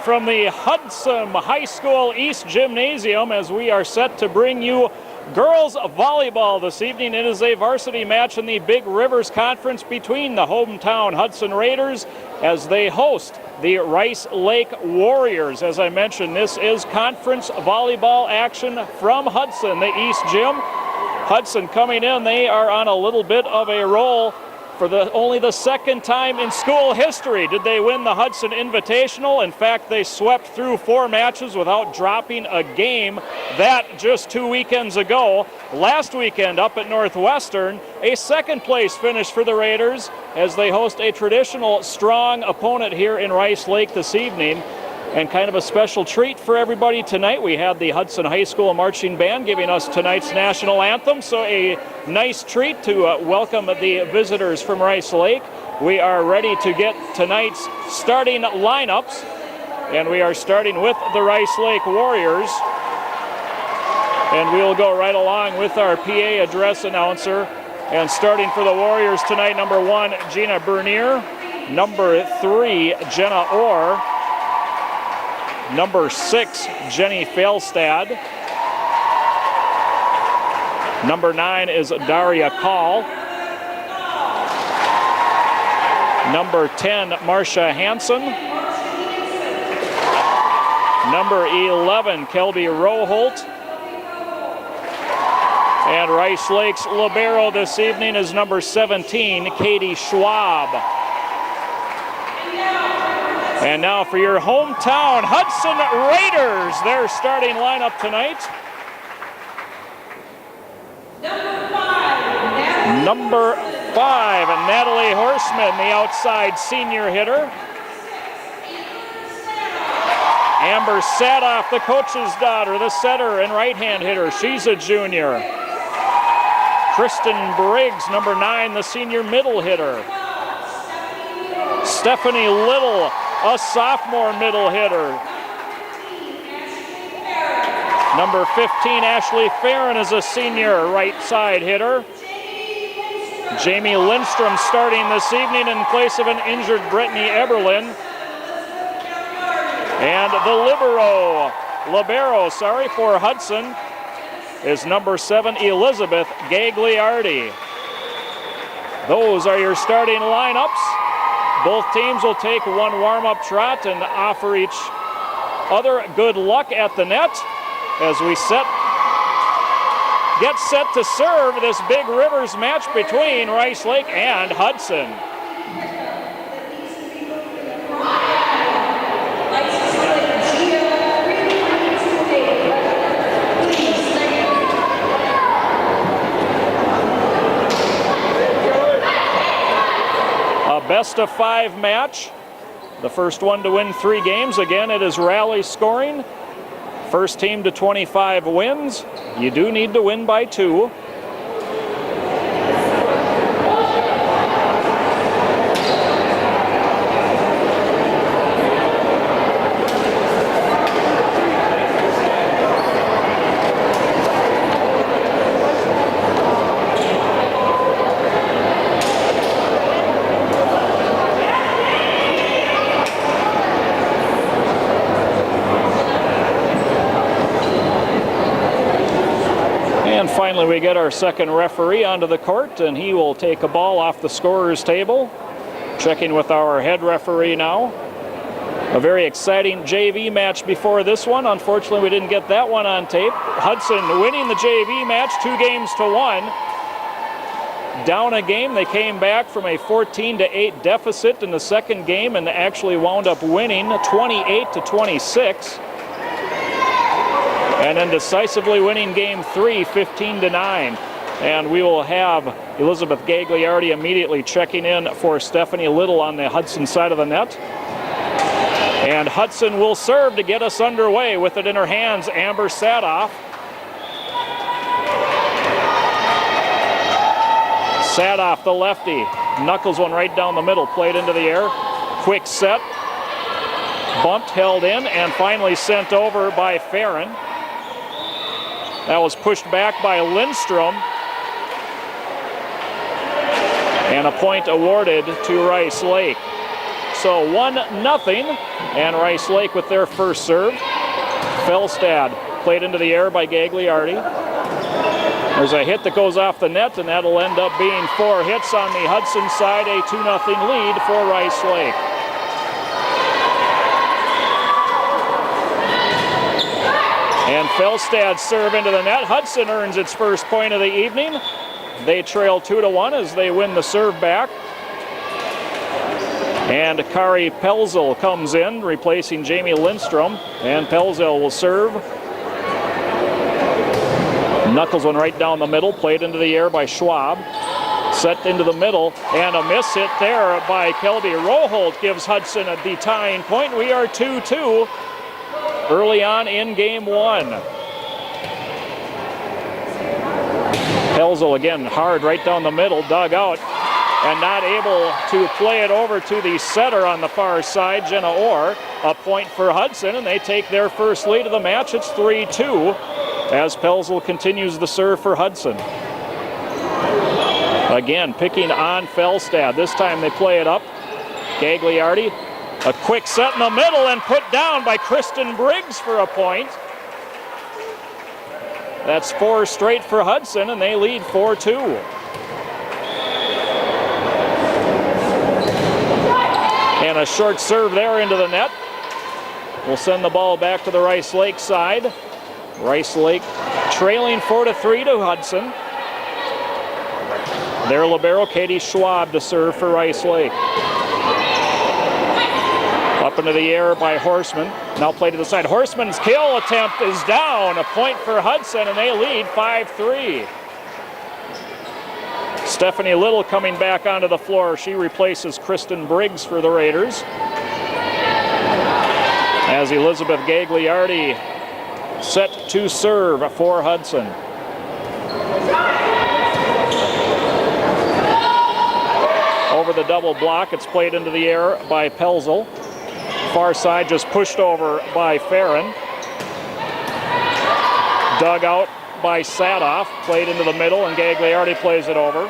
from the Hudson High School East Gymnasium as we are set to bring you girls volleyball this evening. It is a varsity match in the Big Rivers Conference between the hometown Hudson Raiders as they host the Rice Lake Warriors. As I mentioned, this is conference volleyball action from Hudson, the East Gym. Hudson coming in, they are on a little bit of a roll. For only the second time in school history did they win the Hudson Invitational. In fact, they swept through 4 matches without dropping a game. That just 2 weekends ago. Last weekend up at Northwestern, a second place finish for the Raiders as they host a traditional strong opponent here in Rice Lake this evening. And kind of a special treat for everybody tonight. We had the Hudson High School Marching Band giving us tonight's national anthem, so a nice treat to welcome the visitors from Rice Lake. We are ready to get tonight's starting lineups, and we are starting with the Rice Lake Warriors. And we'll go right along with our PA address announcer. And starting for the Warriors tonight, number 1, Gina Bernier. Number 3, Jenna Orr. Number 6, Jenny Failstad. Number 9 is Daria Call. Number 10, Marcia Hansen. Number 11, Kelby Roholt. And Rice Lake's libero this evening is number 17, Katie Schwab. And now for your hometown Hudson Raiders, their starting lineup tonight. Number 5, Natalie Horseman, the outside senior hitter. Amber Sadoff, the coach's daughter, the setter and right-hand hitter. She's a junior. Kristen Briggs, number 9, the senior middle hitter. Stephanie Little, a sophomore middle hitter. Number 15, Ashley Farron, is a senior right side hitter. Jamie Lindstrom starting this evening in place of an injured Brittany Eberlin. And the libero for Hudson is number 7, Elizabeth Gagliardi. Those are your starting lineups. Both teams will take one warm-up trot and offer each other good luck at the net as we get set to serve this Big Rivers match between Rice Lake and Hudson. Best of 5 match. The first one to win 3 games. Again, it is rally scoring. First team to 25 wins. You do need to win by 2. Finally, we get our second referee onto the court, and he will take a ball off the scorer's table. Checking with our head referee now. A very exciting JV match before this one. Unfortunately, we didn't get that one on tape. Hudson winning the JV match 2-1. Down a game, they came back from a 14-8 deficit in the second game and actually wound up winning 28-26. And then decisively winning game 3, 15-9. And we will have Elizabeth Gagliardi immediately checking in for Stephanie Little on the Hudson side of the net. And Hudson will serve to get us underway with it in her hands, Amber Sadoff. Sadoff, the lefty, knuckles one right down the middle, played into the air. Quick set, bumped, held in, and finally sent over by Farron. That was pushed back by Lindstrom. And a point awarded to Rice Lake. so 1-0, and Rice Lake with their first serve. Felstad played into the air by Gagliardi. There's a hit that goes off the net, and that'll end up being 4 hits on the Hudson side, a 2-0 lead for Rice Lake. And Felstad's serve into the net. Hudson earns its first point of the evening. They trail 2-1 as they win the serve back. And Kari Pelzel comes in, replacing Jamie Lindstrom. And Pelzel will serve. Knuckles one right down the middle, played into the air by Schwab. Set into the middle, and a miss hit there by Kelby Roholt gives Hudson the tying point. We are 2-2 early on in game 1. Pelzel again hard right down the middle, dug out, and not able to play it over to the setter on the far side, Jenna Orr. A point for Hudson, and they take their first lead of the match. It's 3-2 as Pelzel continues the serve for Hudson. Again, picking on Felstad. This time they play it up. Gagliardi, a quick set in the middle and put down by Kristen Briggs for a point. That's 4 straight for Hudson, and they lead 4-2. And a short serve there into the net. We'll send the ball back to the Rice Lake side. Rice Lake trailing 4-3 to Hudson. Their libero, Katie Schwab, to serve for Rice Lake. Up into the air by Horseman. Now played to the side. Horseman's kill attempt is down. A point for Hudson, and they lead 5-3. Stephanie Little coming back onto the floor. She replaces Kristen Briggs for the Raiders. As Elizabeth Gagliardi set to serve for Hudson. Over the double block, it's played into the air by Pelzel. Far side just pushed over by Farron. Dug out by Sadoff, played into the middle, and Gagliardi plays it over.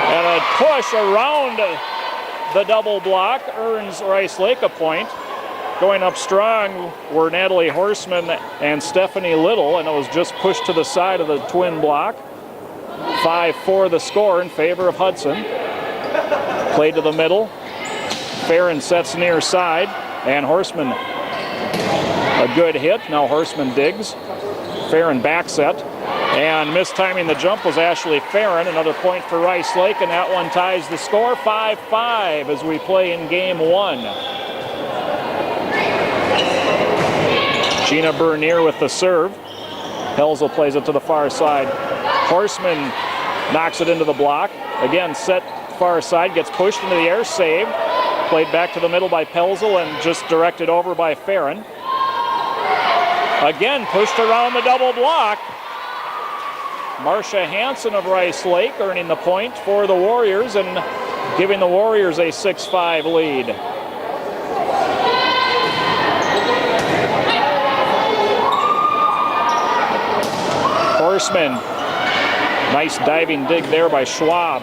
And a push around the double block earns Rice Lake a point. Going up strong were Natalie Horseman and Stephanie Little, and it was just pushed to the side of the twin block. 5-4 the score in favor of Hudson. Played to the middle. Farron sets near side, and Horseman a good hit. Now Horseman digs. Farron back set, and mistiming the jump was Ashley Farron. Another point for Rice Lake, and that one ties the score 5-5 as we play in game 1. Gina Bernier with the serve. Pelzel plays it to the far side. Horseman knocks it into the block. Again, set far side, gets pushed into the air, saved. Played back to the middle by Pelzel and just directed over by Farron. Again, pushed around the double block. Marcia Hansen of Rice Lake earning the point for the Warriors and giving the Warriors a 6-5 lead. Horseman, nice diving dig there by Schwab.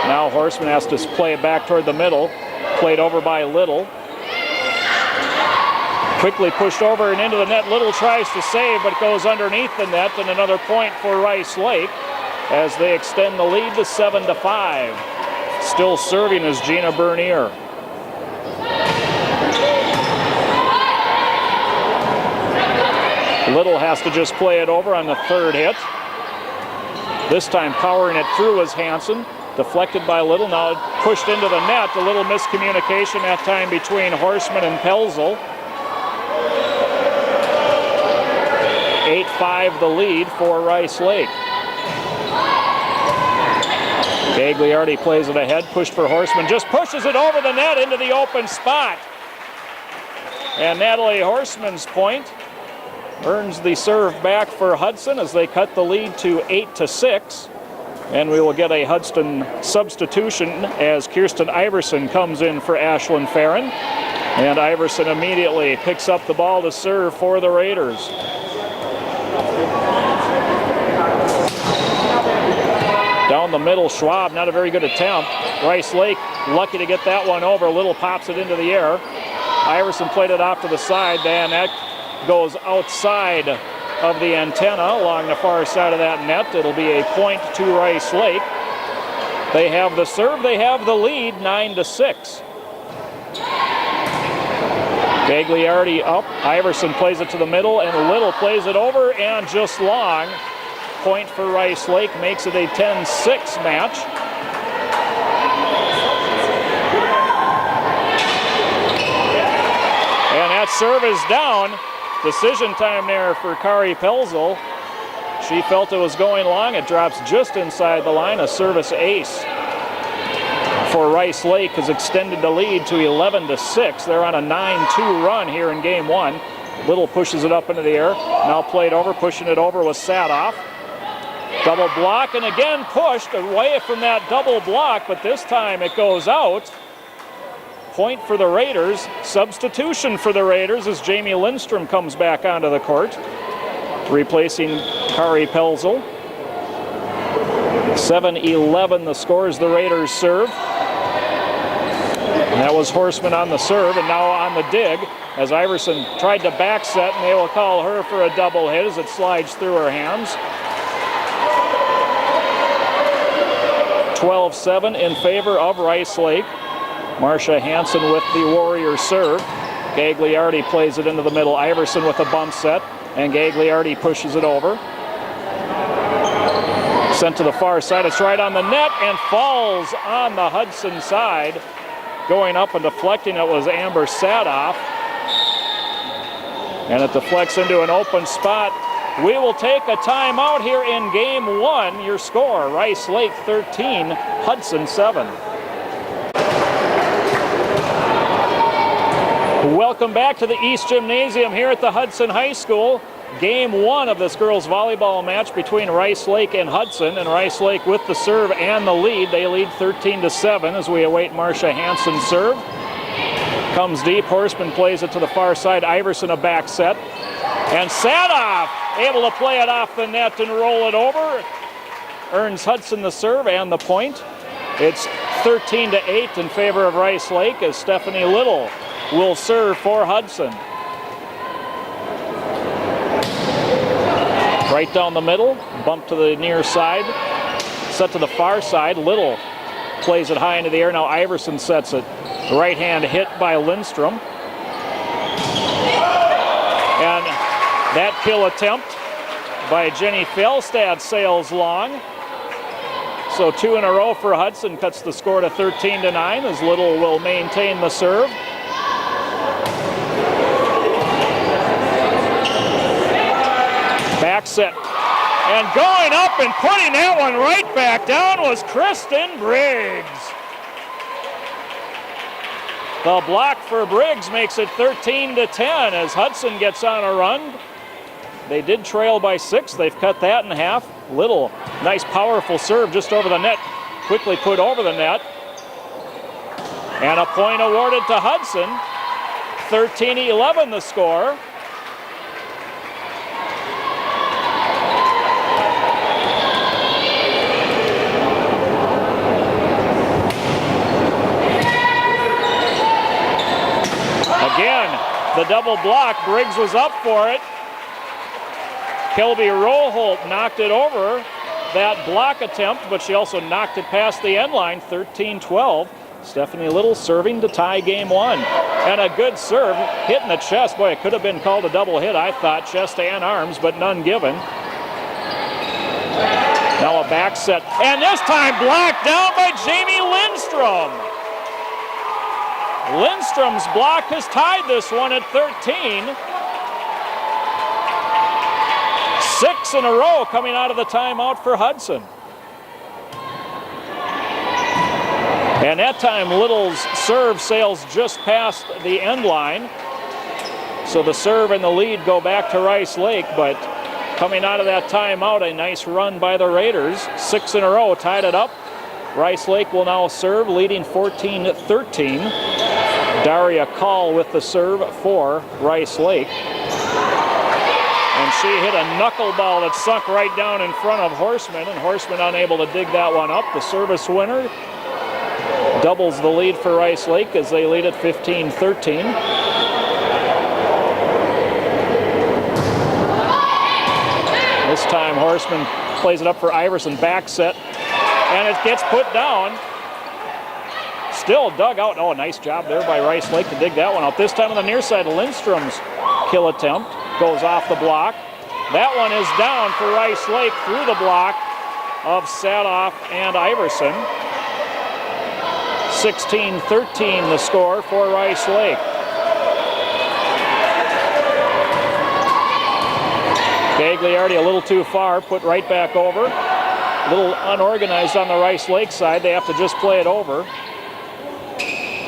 Now Horseman has to play it back toward the middle. Played over by Little. Quickly pushed over and into the net. Little tries to save, but goes underneath the net, and another point for Rice Lake as they extend the lead to 7-5. Still serving is Gina Bernier. Little has to just play it over on the third hit. This time powering it through is Hansen. Deflected by Little, now pushed into the net. A little miscommunication that time between Horseman and Pelzel. 8-5 the lead for Rice Lake. Gagliardi plays it ahead, pushed for Horseman, just pushes it over the net into the open spot. And Natalie Horseman's point earns the serve back for Hudson as they cut the lead to 8-6. And we will get a Hudson substitution as Kirsten Iverson comes in for Ashlyn Farron. And Iverson immediately picks up the ball to serve for the Down the middle, Schwab, not a very good attempt. Rice Lake lucky to get that one over. Little pops it into the air. Iverson played it off to the side. Van Eck goes outside of the antenna along the far side of that net. It'll be a point to Rice Lake. They have the serve, they have the lead, 9-6. Gagliardi up, Iverson plays it to the middle, and Little plays it over, and just long. Point for Rice Lake, makes it a 10-6 match. And that serve is down. Decision time there for Kari Pelzel. She felt it was going long. It drops just inside the line. A service ace for Rice Lake has extended the lead to 11-6. They're on a 9-2 run here in game one. Little pushes it up into the air. Now played over, pushing it over was Sadoff. Double block, and again pushed away from that double block, but this time it goes out. Point for the Raiders. Substitution for the Raiders as Jamie Lindstrom comes back onto the court, replacing Kari Pelzel. 7-11 the score as the Raiders serve. And that was Horseman on the serve, and now on the dig as Iverson tried to back set, and they will call her for a double hit as it slides through her hands. 12-7 in favor of Rice Lake. Marcia Hansen with the Warrior serve. Gagliardi plays it into the middle. Iverson with a bump set, and Gagliardi pushes it over. Sent to the far side. It's right on the net and falls on the Hudson side. Going up and deflecting it was Amber Sadoff. And it deflects into an open spot. We will take a timeout here in game one. Your score, Rice Lake 13, Hudson 7. Welcome back to the East Gymnasium here at the Hudson High School. Game one of this girls volleyball match between Rice Lake and Hudson, and Rice Lake with the serve and the lead. They lead 13-7 as we await Marcia Hansen's serve. Comes deep, Horseman plays it to the far side, Iverson a back set, and Sadoff able to play it off the net and roll it over. Earns Hudson the serve and the point. It's 13-8 in favor of Rice Lake as Stephanie Little will serve for Hudson. Right down the middle, bump to the near side, set to the far side. Little plays it high into the air. Now Iverson sets it. Right hand hit by Lindstrom. And that kill attempt by Jenny Fjellstad sails long. So two in a row for Hudson, cuts the score to 13-9 as Little will maintain the serve. Back set, and going up and putting that one right back down was Kristen Briggs. The block for Briggs makes it 13-10 as Hudson gets on a run. They did trail by 6. They've cut that in half. Little, nice powerful serve just over the net, quickly put over the net. And a point awarded to Hudson. 13-11 the score. Again, the double block. Briggs was up for it. Kelby Roholt knocked it over that block attempt, but she also knocked it past the end line, 13-12. Stephanie Little serving to tie game one. And a good serve, hit in the chest. Boy, it could have been called a double hit, I thought, chest and arms, but none given. Now a back set, and this time blocked down by Jamie Lindstrom. Lindstrom's block has tied this one at 13. 6 in a row coming out of the timeout for Hudson. And that time Little's serve sails just past the end line. So the serve and the lead go back to Rice Lake, but coming out of that timeout, a nice run by the Raiders. 6 in a row, tied it up. Rice Lake will now serve, leading 14-13. Daria Call with the serve for Rice Lake. And she hit a knuckleball that sunk right down in front of Horseman, and Horseman unable to dig that one up. The service winner doubles the lead for Rice Lake as they lead at 15-13. This time Horseman plays it up for Iverson, back set, and it gets put down. Still dug out. Oh, nice job there by Rice Lake to dig that one out. This time on the near side, Lindstrom's kill attempt goes off the block. That one is down for Rice Lake through the block of Sadoff and Iverson. 16-13 the score for Rice Lake. Gagliardi a little too far, put right back over. A little unorganized on the Rice Lake side. They have to just play it over.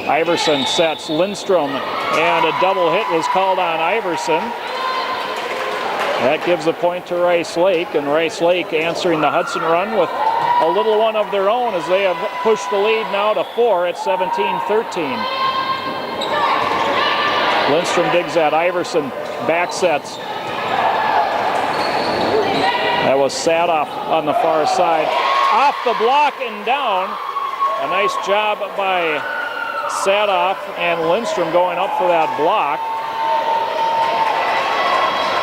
Iverson sets Lindstrom, and a double hit was called on Iverson. That gives a point to Rice Lake, and Rice Lake answering the Hudson run with a little one of their own as they have pushed the lead now to 4 at 17-13. Lindstrom digs at Iverson, back sets. That was Sadoff on the far side. Off the block and down. A nice job by Sadoff and Lindstrom going up for that block.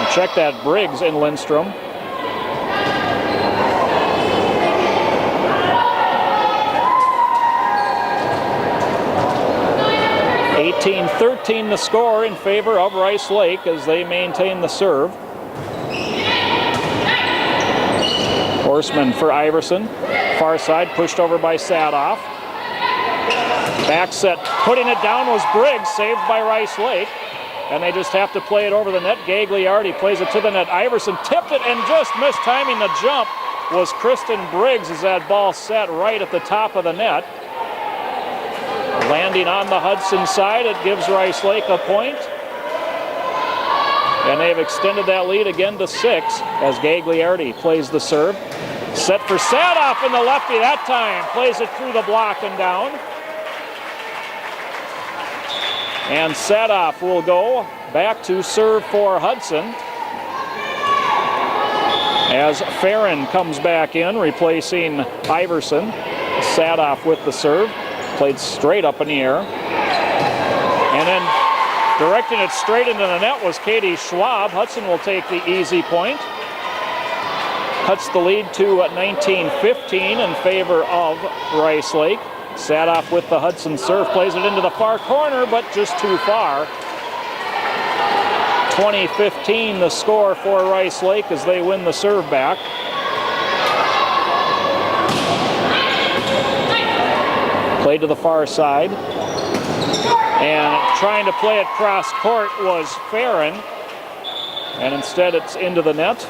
And check that, Briggs and Lindstrom. (18-13) the score in favor of Rice Lake as they maintain the serve. Horseman for Iverson. Far side pushed over by Sadoff. Back set, putting it down was Briggs, saved by Rice Lake. And they just have to play it over the net. Gagliardi plays it to the net. Iverson tipped it and just missed timing the jump was Kristen Briggs as that ball sat right at the top of the net. Landing on the Hudson side, it gives Rice Lake a point. And they've extended that lead again to 6 as Gagliardi plays the serve. Set for Sadoff in the lefty that time. Plays it through the block and down. And Sadoff will go back to serve for Hudson as Farron comes back in, replacing Iverson. Sadoff with the serve. Played straight up in the air. And then directing it straight into the net was Katie Schwab. Hudson will take the easy point. Cuts the lead to 19-15 in favor of Rice Lake. Sadoff with the Hudson serve, plays it into the far corner, but just too far. 20-15 the score for Rice Lake as they win the serve back. Played to the far side. And trying to play it cross court was Farron. And instead it's into the net.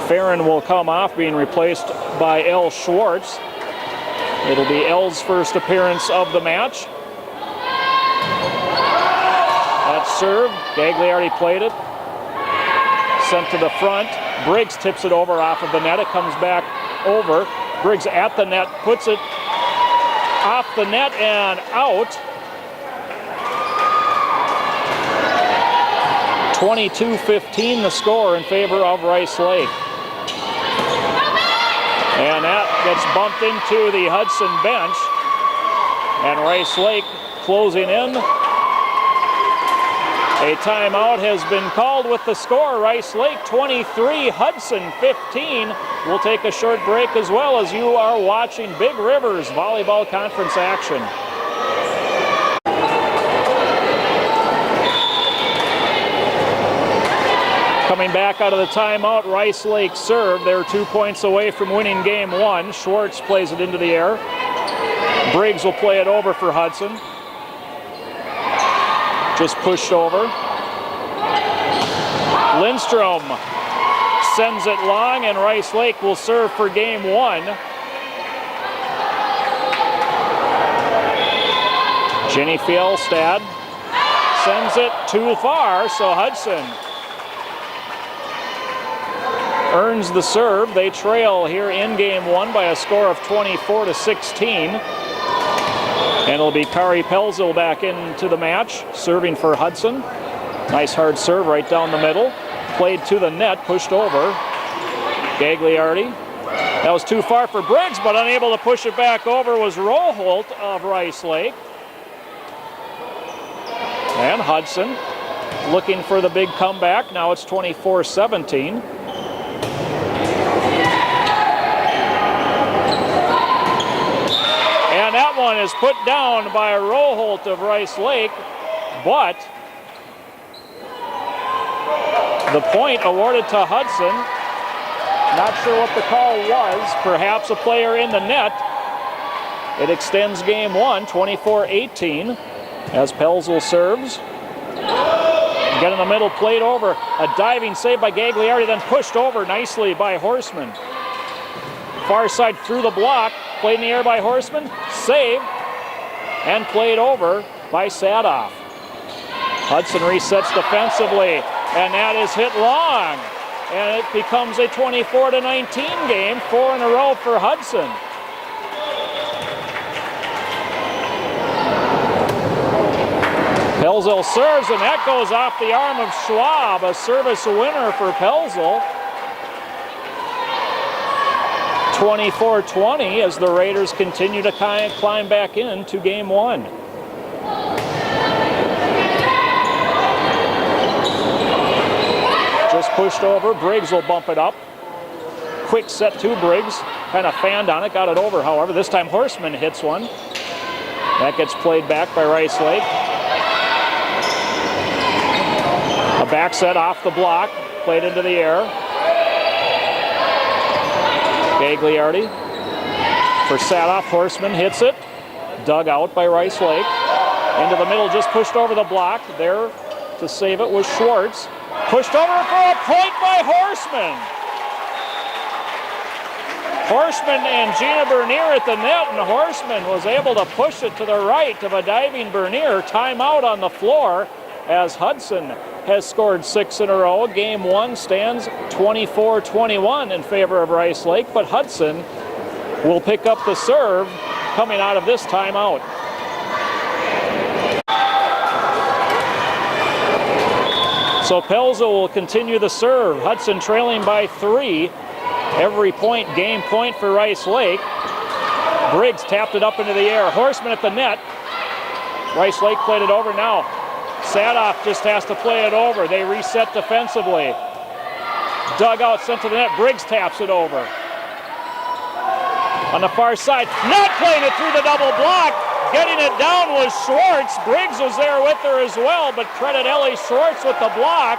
Farron will come off, being replaced by Elle Schwartz. It'll be Elle's first appearance of the match. That serve, Gagliardi played it. Sent to the front. Briggs tips it over off of the net. It comes back over. Briggs at the net, puts it off the net and out. 22-15 the score in favor of Rice Lake. And that gets bumped into the Hudson bench. And Rice Lake closing in. A timeout has been called with the score. Rice Lake 23, Hudson 15. We'll take a short break as well as you are watching Big Rivers Volleyball Conference action. Coming back out of the timeout, Rice Lake serve. They're 2 points away from winning game 1. Schwartz plays it into the air. Briggs will play it over for Hudson. Just pushed over. Lindstrom sends it long, and Rice Lake will serve for game 1. Jenny Fjellstad sends it too far, so Hudson earns the serve. They trail here in game 1 by a score of 24-16. And it'll be Kari Pelzel back into the match, serving for Hudson. Nice hard serve right down the middle. played to the net, pushed over. Gagliardi. That was too far for Briggs, but unable to push it back over was Roholt of Rice Lake. And Hudson looking for the big comeback. Now it's 24-17. And that one is put down by Roholt of Rice Lake, but the point awarded to Hudson. Not sure what the call was. Perhaps a player in the net. It extends game one, 24-18, as Pelzel serves. Again in the middle, played over. A diving save by Gagliardi, then pushed over nicely by Horseman. Far side through the block, played in the air by Horseman, saved, and played over by Sadoff. Hudson resets defensively, and that is hit long. And it becomes a 24-19 game, 4 in a row for Hudson. Pelzel serves, and that goes off the arm of Schwab, a service winner for Pelzel. 24-20 as the Raiders continue to climb back into game one. Just pushed over. Briggs will bump it up. Quick set to Briggs. Kind of fanned on it. Got it over, however. This time Horseman hits one. That gets played back by Rice Lake. A back set off the block. Played into the air. Gagliardi for Sadoff. Horseman hits it. Dug out by Rice Lake. Into the middle, just pushed over the block. There to save it was Schwartz. Pushed over for a point by Horseman. Horseman and Gina Bernier at the net, and Horseman was able to push it to the right of a diving Bernier. Timeout on the floor as Hudson has scored 6 in a row. Game one stands 24-21 in favor of Rice Lake, but Hudson will pick up the serve coming out of this timeout. So Pelzel will continue the serve. Hudson trailing by 3. Every point, game point for Rice Lake. Briggs tapped it up into the air. Horseman at the net. Rice Lake played it over now. Sadoff just has to play it over. They reset defensively. Dug out, sent to the net. Briggs taps it over. On the far side, not playing it through the double block. Getting it down was Schwartz. Briggs was there with her as well, but credit Ellie Schwartz with the block.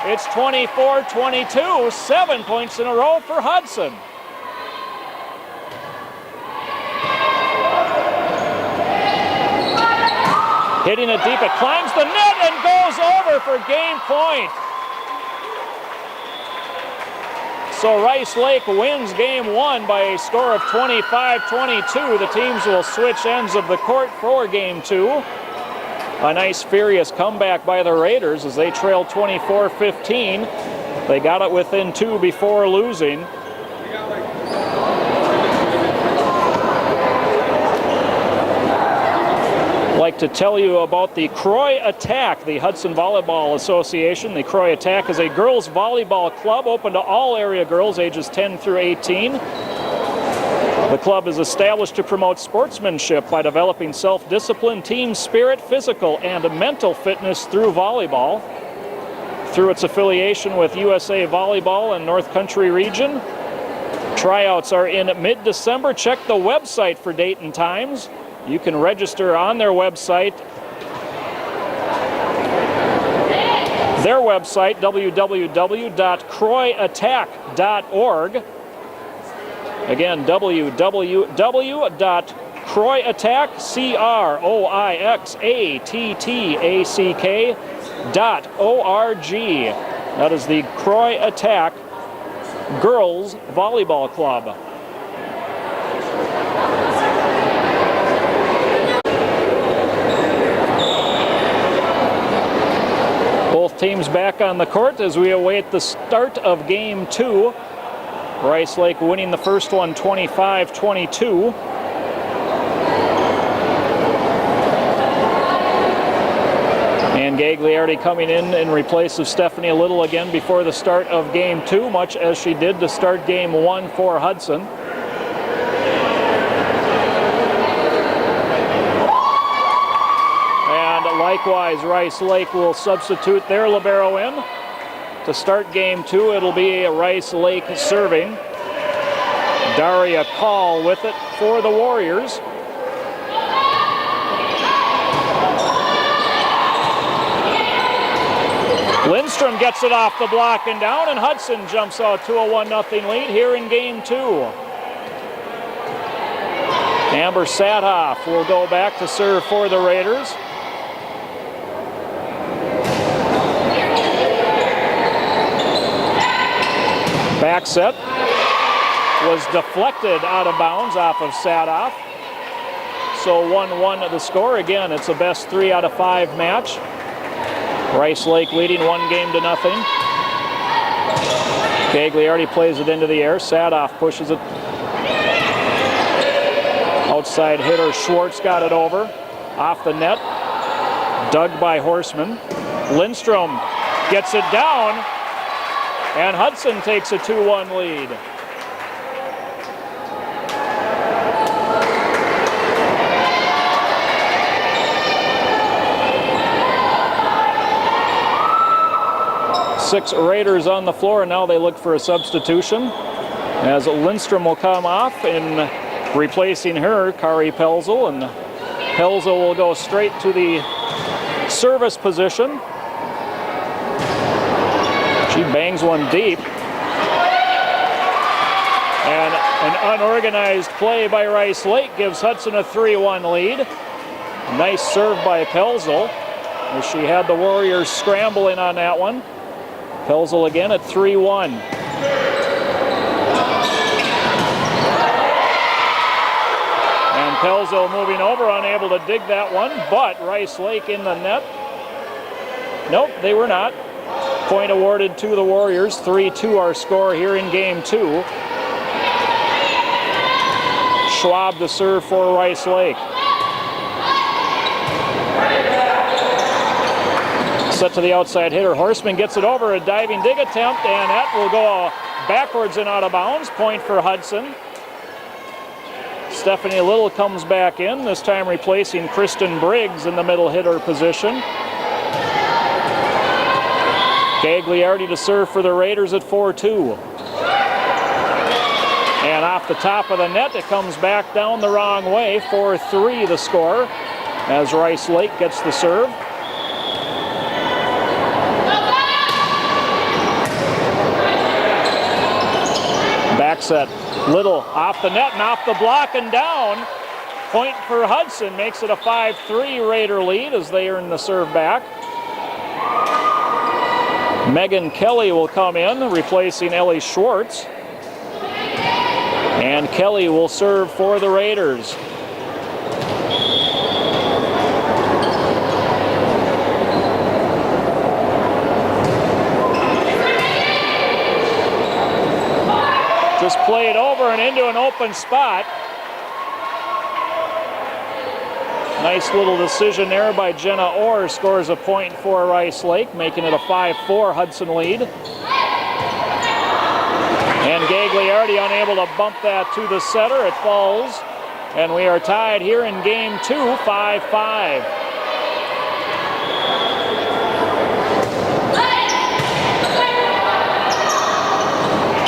It's 24-22, 7 points in a row for Hudson. Hitting it deep, it climbs the net and goes over for game point. So Rice Lake wins game one by a score of 25-22. The teams will switch ends of the court for game two. A nice furious comeback by the Raiders as they trailed 24-15. They got it within 2 before losing. I'd like to tell you about the Croy Attack, the Hudson Volleyball Association. The Croy Attack is a girls volleyball club open to all area girls ages 10 through 18. The club is established to promote sportsmanship by developing self-discipline, team spirit, physical and mental fitness through volleyball. Through its affiliation with USA Volleyball and North Country region. Tryouts are in mid-December. Check the website for date and times. You can register on their website. Their website, www.croyattack.org. Again, www.croyattack.org. That is the Croy Attack Girls Volleyball Club. Both teams back on the court as we await the start of game two. Rice Lake winning the first one 25-22. And And Gagliardi coming in replace of Stephanie Little again before the start of game 2, much as she did to start game 1 for Hudson. And likewise, Rice Lake will substitute their libero in. To start game 2, it'll be Rice Lake serving. Daria Call with it for the Warriors. Lindstrom gets it off the block and down, and Hudson jumps out to a 1-0 lead here in game 2. Amber Sadhoff will go back to serve for the Raiders. Back set was deflected out of bounds off of Sadhoff. So 1-1 the score. Again, it's a best 3 out of 5 match. Rice Lake leading 1-0. Gagliardi plays it into the air. Sadhoff pushes it. Outside hitter Schwartz got it over. Off the net. Dug by Horseman. Lindstrom gets it down. And Hudson takes a 2-1 lead. Six Raiders on the floor, and now they look for a substitution as Lindstrom will come off, and replacing her, Kari Pelzel, and Pelzel will go straight to the service position. She bangs one deep. And an unorganized play by Rice Lake gives Hudson a 3-1 lead. Nice serve by Pelzel, as she had the Warriors scrambling on that one. Pelzel again at 3-1. And Pelzel moving over, unable to dig that one, but Rice Lake in the net. Nope, they were not. Point awarded to the Warriors. 3-2 our score here in game 2. Schwab to serve for Rice Lake. Set to the outside hitter. Horseman gets it over, a diving dig attempt, and that will go backwards and out of bounds. Point for Hudson. Stephanie Little comes back in, this time replacing Kristen Briggs in the middle hitter position. Gagliardi to serve for the Raiders at 4-2. And off the top of the net, it comes back down the wrong way. 4-3 the score as Rice Lake gets the serve. Back set, Little off the net and off the block and down. Point for Hudson, makes it a 5-3 Raider lead as they earn the serve back. Megan Kelly will come in, replacing Ellie Schwartz. And Kelly will serve for the Raiders. Just played over and into an open spot. Nice little decision there by Jenna Orr. Scores a point for Rice Lake, making it a 5-4 Hudson lead. And Gagliardi unable to bump that to the setter. It falls. And we are tied here in game 2, 5-5.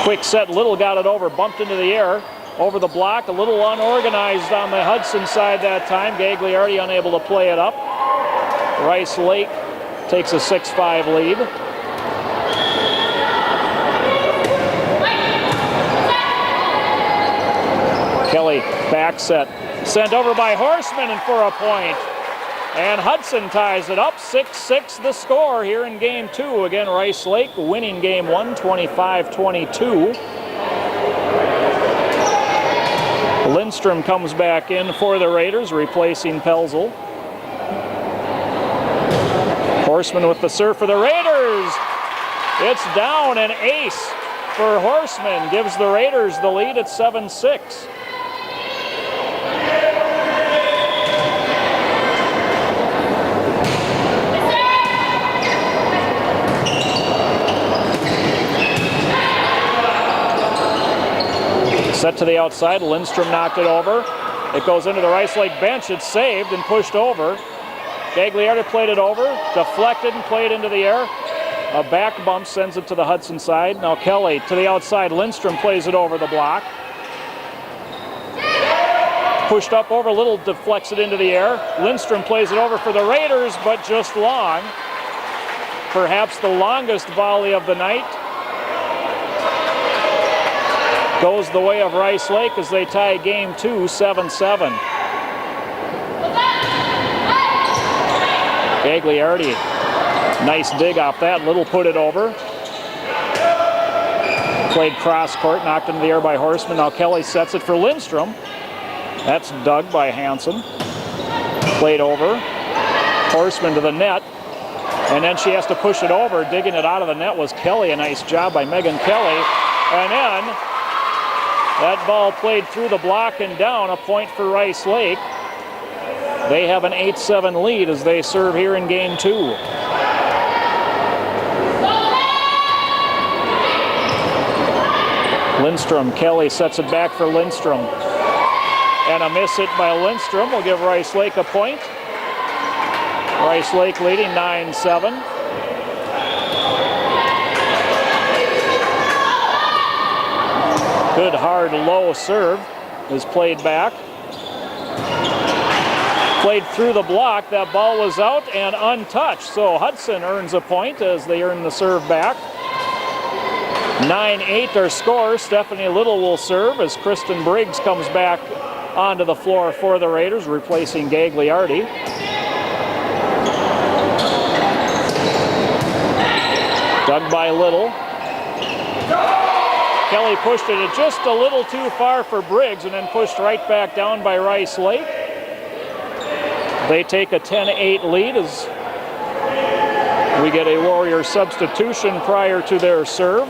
Quick set, Little got it over, bumped into the air, over the block, a little unorganized on the Hudson side that time. Gagliardi unable to play it up. Rice Lake takes a 6-5 lead. Kelly, back set, sent over by Horseman and for a point. And Hudson ties it up, 6-6 the score here in game 2. Again, Rice Lake winning game 1, 25-22. Lindstrom comes back in for the Raiders, replacing Pelzel. Horseman with the serve for the Raiders. It's down, an ace for Horseman gives the Raiders the lead at 7-6. Set to the outside, Lindstrom knocked it over. It goes into the Rice Lake bench. It's saved and pushed over. Gagliardi played it over, deflected and played into the air. A back bump sends it to the Hudson side. Now Kelly to the outside. Lindstrom plays it over the block. Pushed up over, Little deflects it into the air. Lindstrom plays it over for the Raiders, but just long. Perhaps the longest volley of the night. Goes the way of Rice Lake as they tie game 2, 7-7. Gagliardi, nice dig off that. Little put it over. Played cross court, knocked into the air by Horseman. Now Kelly sets it for Lindstrom. That's dug by Hansen. Played over. Horseman to the net. And then she has to push it over. Digging it out of the net was Kelly. A nice job by Megan Kelly. And then that ball played through the block and down. A point for Rice Lake. They have an 8-7 lead as they serve here in game 2. Lindstrom, Kelly sets it back for Lindstrom. And a miss hit by Lindstrom will give Rice Lake a point. Rice Lake leading 9-7. Good hard low serve is played back. Played through the block. That ball was out and untouched. So Hudson earns a point as they earn the serve back. 9-8 our score. Stephanie Little will serve as Kristen Briggs comes back onto the floor for the Raiders, replacing Gagliardi. Dug by Little. Kelly pushed it just a little too far for Briggs and then pushed right back down by Rice Lake. They take a 10-8 lead as we get a Warrior substitution prior to their serve.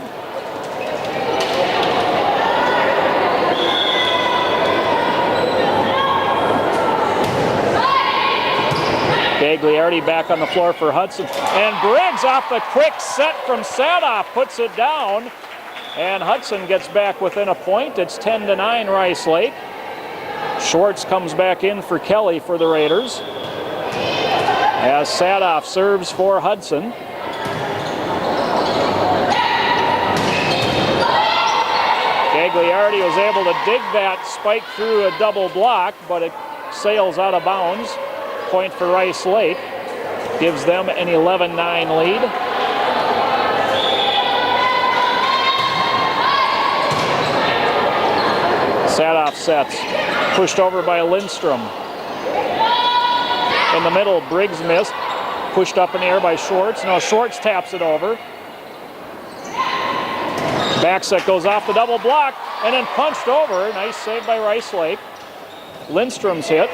Gagliardi back on the floor for Hudson. And Briggs off the quick set from Sadoff puts it down. And Hudson gets back within a point. It's 10-9 Rice Lake. Schwartz comes back in for Kelly for the Raiders. As Sadoff serves for Hudson. Gagliardi was able to dig that spike through a double block, but it sails out of bounds. Point for Rice Lake. Gives them an 11-9 lead. Sadoff sets. Pushed over by Lindstrom. In the middle, Briggs missed. Pushed up in the air by Schwartz. Now Schwartz taps it over. Back set goes off the double block and then punched over. Nice save by Rice Lake. Lindstrom's hit.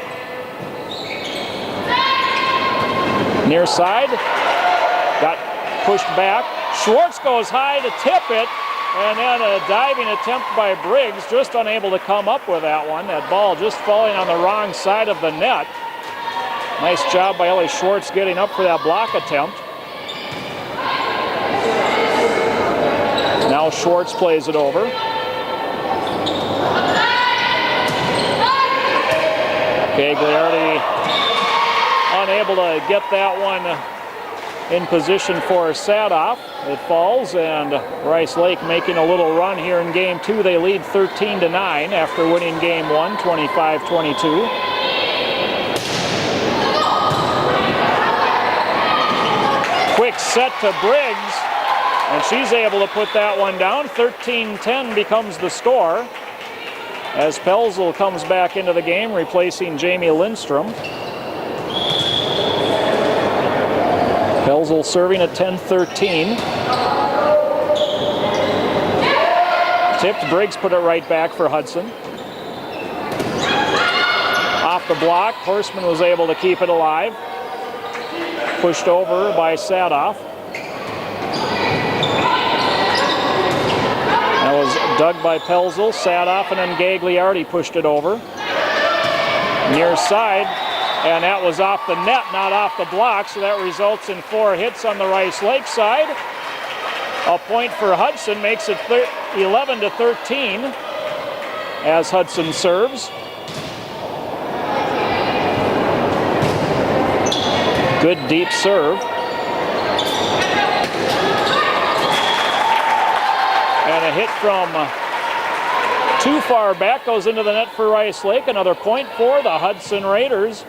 Near side. Got pushed back. Schwartz goes high to tip it. And then a diving attempt by Briggs, just unable to come up with that one. That ball just falling on the wrong side of the net. Nice job by Ellie Schwartz getting up for that block attempt. Now Schwartz plays it over. Gagliardi unable to get that one in position for Sadoff. It falls, and Rice Lake making a little run here in game 2. They lead 13-9 after winning game 1, 25-22. Quick set to Briggs, and she's able to put that one down. 13-10 becomes the score as Pelzel comes back into the game, replacing Jamie Lindstrom. Pelzel serving at 10-13. Tipped, Briggs put it right back for Hudson. Off the block, Horseman was able to keep it alive. Pushed over by Sadoff. That was dug by Pelzel, Sadoff, and then Gagliardi pushed it over. Near side. And that was off the net, not off the block, so that results in 4 hits on the Rice Lake side. A point for Hudson makes it 11-13. as Hudson serves. Good deep serve. And a hit from too far back goes into the net for Rice Lake. Another point for the Hudson Raiders.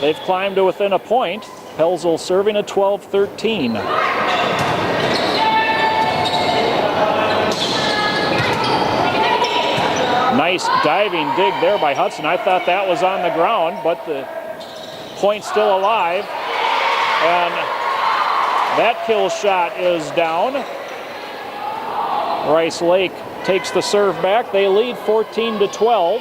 They've climbed to within a point. Pelzel serving at 12-13. Nice diving dig there by Hudson. I thought that was on the ground, but the point's still alive. And that kill shot is down. Rice Lake takes the serve back. They lead 14-12.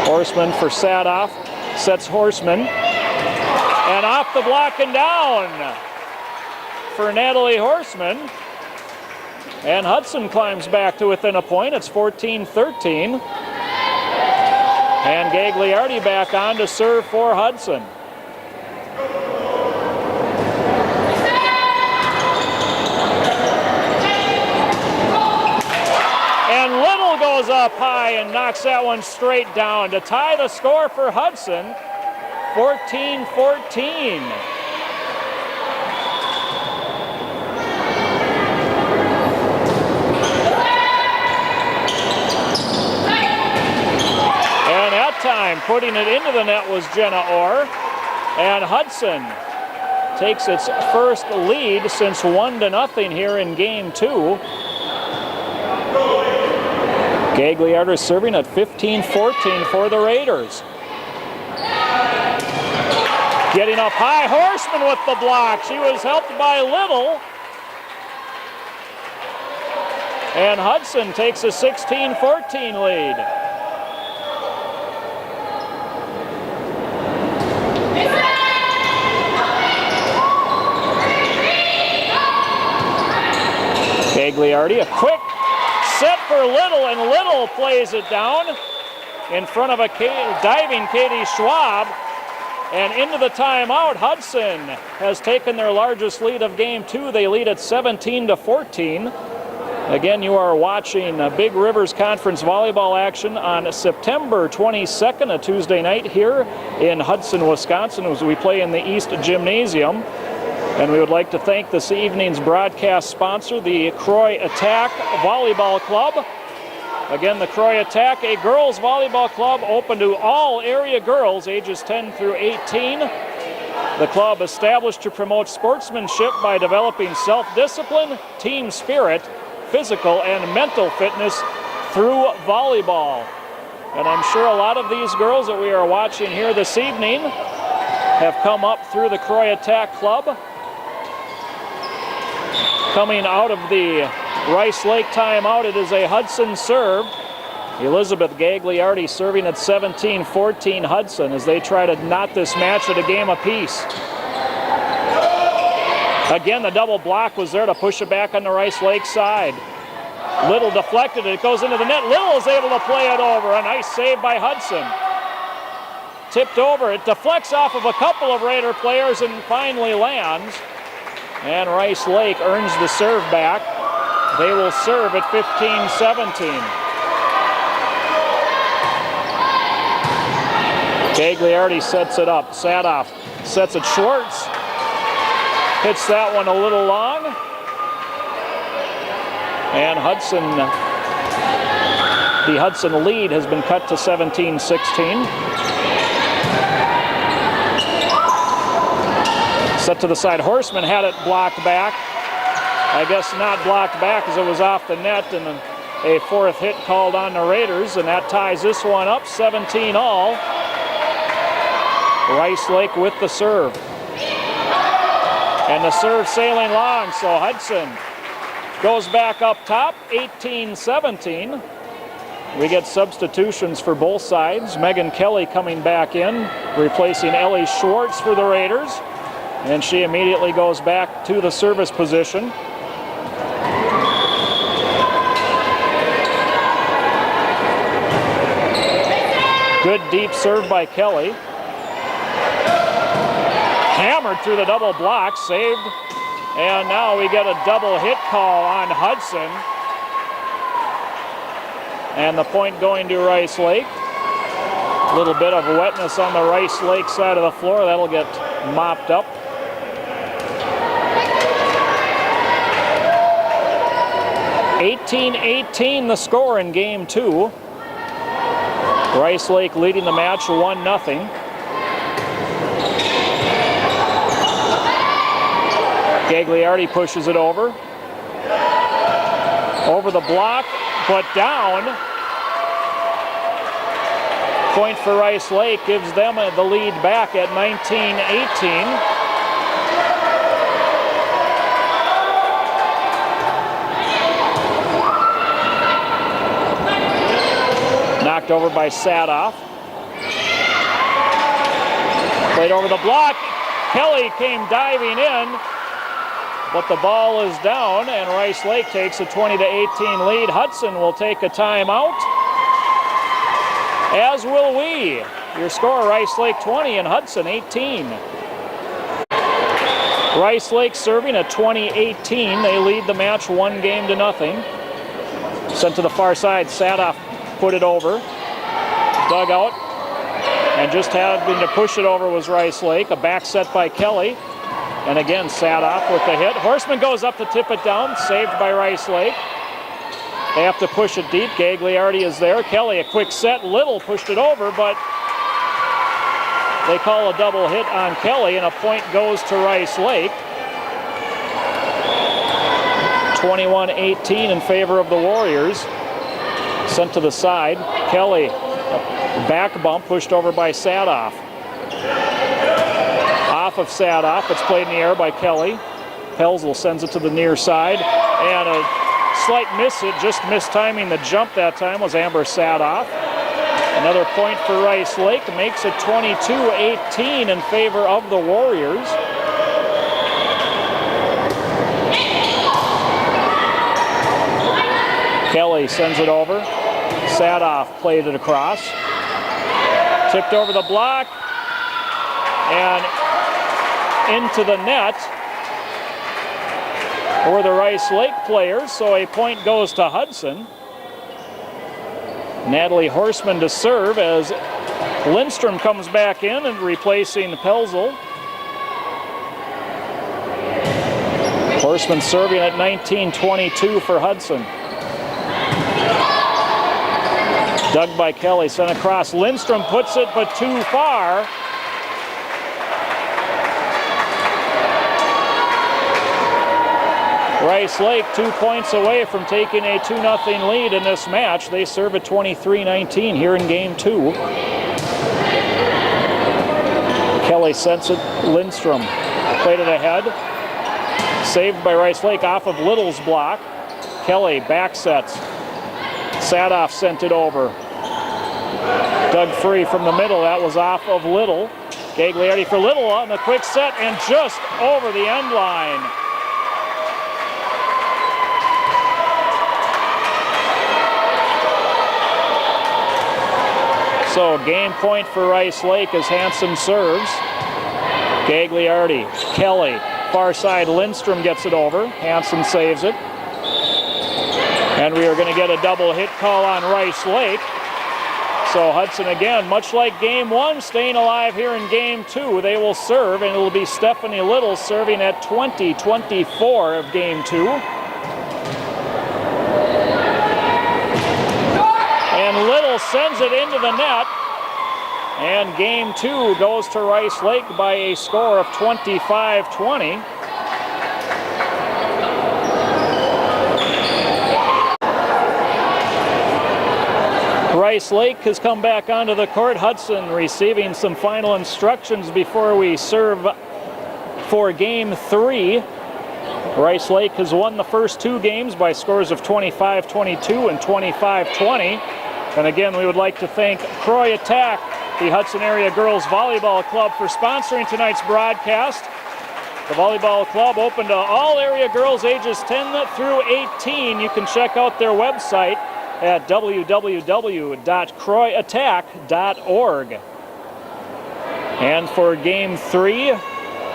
Horseman for Sadoff. Sets Horseman. And off the block and down for Natalie Horseman. And Hudson climbs back to within a point. It's 14-13. And Gagliardi back on to serve for Hudson. And Little goes up high and knocks that one straight down to tie the score for Hudson. 14-14. And that time putting it into the net was Jenna Orr. And Hudson takes its first lead since 1-0 here in game 2. Gagliardi serving at 15-14 for the Raiders. Getting up high, Horseman with the block. She was helped by Little. And Hudson takes a 16-14 lead. Gagliardi, a quick set for Little, and Little plays it down in front of a diving Katie Schwab. And into the timeout, Hudson has taken their largest lead of game 2. They lead at 17-14. Again, you are watching Big Rivers Conference volleyball action on September 22nd, a Tuesday night here in Hudson, Wisconsin, as we play in the East Gymnasium. And we would like to thank this evening's broadcast sponsor, the Croy Attack Volleyball Club. Again, the Croy Attack, a girls volleyball club open to all area girls ages 10 through 18. The club established to promote sportsmanship by developing self-discipline, team spirit, physical and mental fitness through volleyball. And I'm sure a lot of these girls that we are watching here this evening have come up through the Croy Attack Club. Coming out of the Rice Lake timeout, it is a Hudson serve. Elizabeth Gagliardi serving at 17-14 Hudson as they try to knot this match at a game apiece. Again, the double block was there to push it back on the Rice Lake side. Little deflected it, goes into the net. Little is able to play it over. A nice save by Hudson. Tipped over, it deflects off of a couple of Raider players and finally lands. And Rice Lake earns the serve back. They will serve at 15-17. Gagliardi sets it up. Sadoff sets it. Schwartz hits that one a little long. And Hudson, the Hudson lead has been cut to 17-16. Set to the side. Horseman had it blocked back. I guess not blocked back as it was off the net, and a fourth hit called on the Raiders, and that ties this one up 17 all. Rice Lake with the serve. And the serve sailing long, so Hudson goes back up top, 18-17. We get substitutions for both sides. Megan Kelly coming back in, replacing Ellie Schwartz for the Raiders. And she immediately goes back to the service position. Good deep serve by Kelly. Hammered through the double block, saved. And now we get a double hit call on Hudson. And the point going to Rice Lake. A little bit of wetness on the Rice Lake side of the floor. That'll get mopped up. (18-18) the score in game 2. Rice Lake leading the match 1-0. Gagliardi pushes it over the block, but down. Point for Rice Lake gives them the lead back at 19-18. Knocked over by Sadoff. Played over the block. Kelly came diving in, but the ball is down, and Rice Lake takes a 20-18 lead. Hudson will take a timeout, as will we. Your score, Rice Lake 20 and Hudson 18. Rice Lake serving at 20-18. They lead the match 1-0. Sent to the far side, Sadoff put it over. Dug out, and just having to push it over was Rice Lake. A back set by Kelly. And again, Sadoff with the hit. Horseman goes up to tip it down, saved by Rice Lake. They have to push it deep. Gagliardi is there. Kelly, a quick set. Little pushed it over, but they call a double hit on Kelly, and a point goes to Rice Lake. 21-18 in favor of the Warriors. Sent to the side. Kelly, a back bump pushed over by Sadoff. Off of Sadoff, it's played in the air by Kelly. Pelzel sends it to the near side, and a slight miss. It just missed timing the jump that time was Amber Sadoff. Another point for Rice Lake, makes it 22-18 in favor of the Warriors. Kelly sends it over. Sadoff played it across. Tipped over the block and into the net for the Rice Lake players, so a point goes to Hudson. Natalie Horseman to serve as Lindstrom comes back in and replacing Pelzel. Horseman serving at 19-22 for Hudson. Dug by Kelly, sent across. Lindstrom puts it, but too far. Rice Lake 2 points away from taking a 2-0 lead in this match. They serve at 23-19 here in game 2. Kelly sends it. Lindstrom played it ahead. Saved by Rice Lake off of Little's block. Kelly back sets. Sadoff sent it over. Dug free from the middle. That was off of Little. Gagliardi for Little on the quick set and just over the end line. So game point for Rice Lake as Hanson serves. Gagliardi, Kelly, far side, Lindstrom gets it over. Hanson saves it. And we are going to get a double hit call on Rice Lake. So Hudson again, much like game 1, staying alive here in game 2. They will serve, and it will be Stephanie Little serving at 20-24 of game 2. And Little sends it into the net. And game 2 goes to Rice Lake by a score of 25-20. Rice Lake has come back onto the court. Hudson receiving some final instructions before we serve for game 3. Rice Lake has won the first 2 games by scores of 25-22 and 25-20. And again, we would like to thank Croy Attack, the Hudson Area Girls Volleyball Club, for sponsoring tonight's broadcast. The Volleyball Club open to all area girls ages 10 through 18. You can check out their website at www.croyattack.org. And for game 3,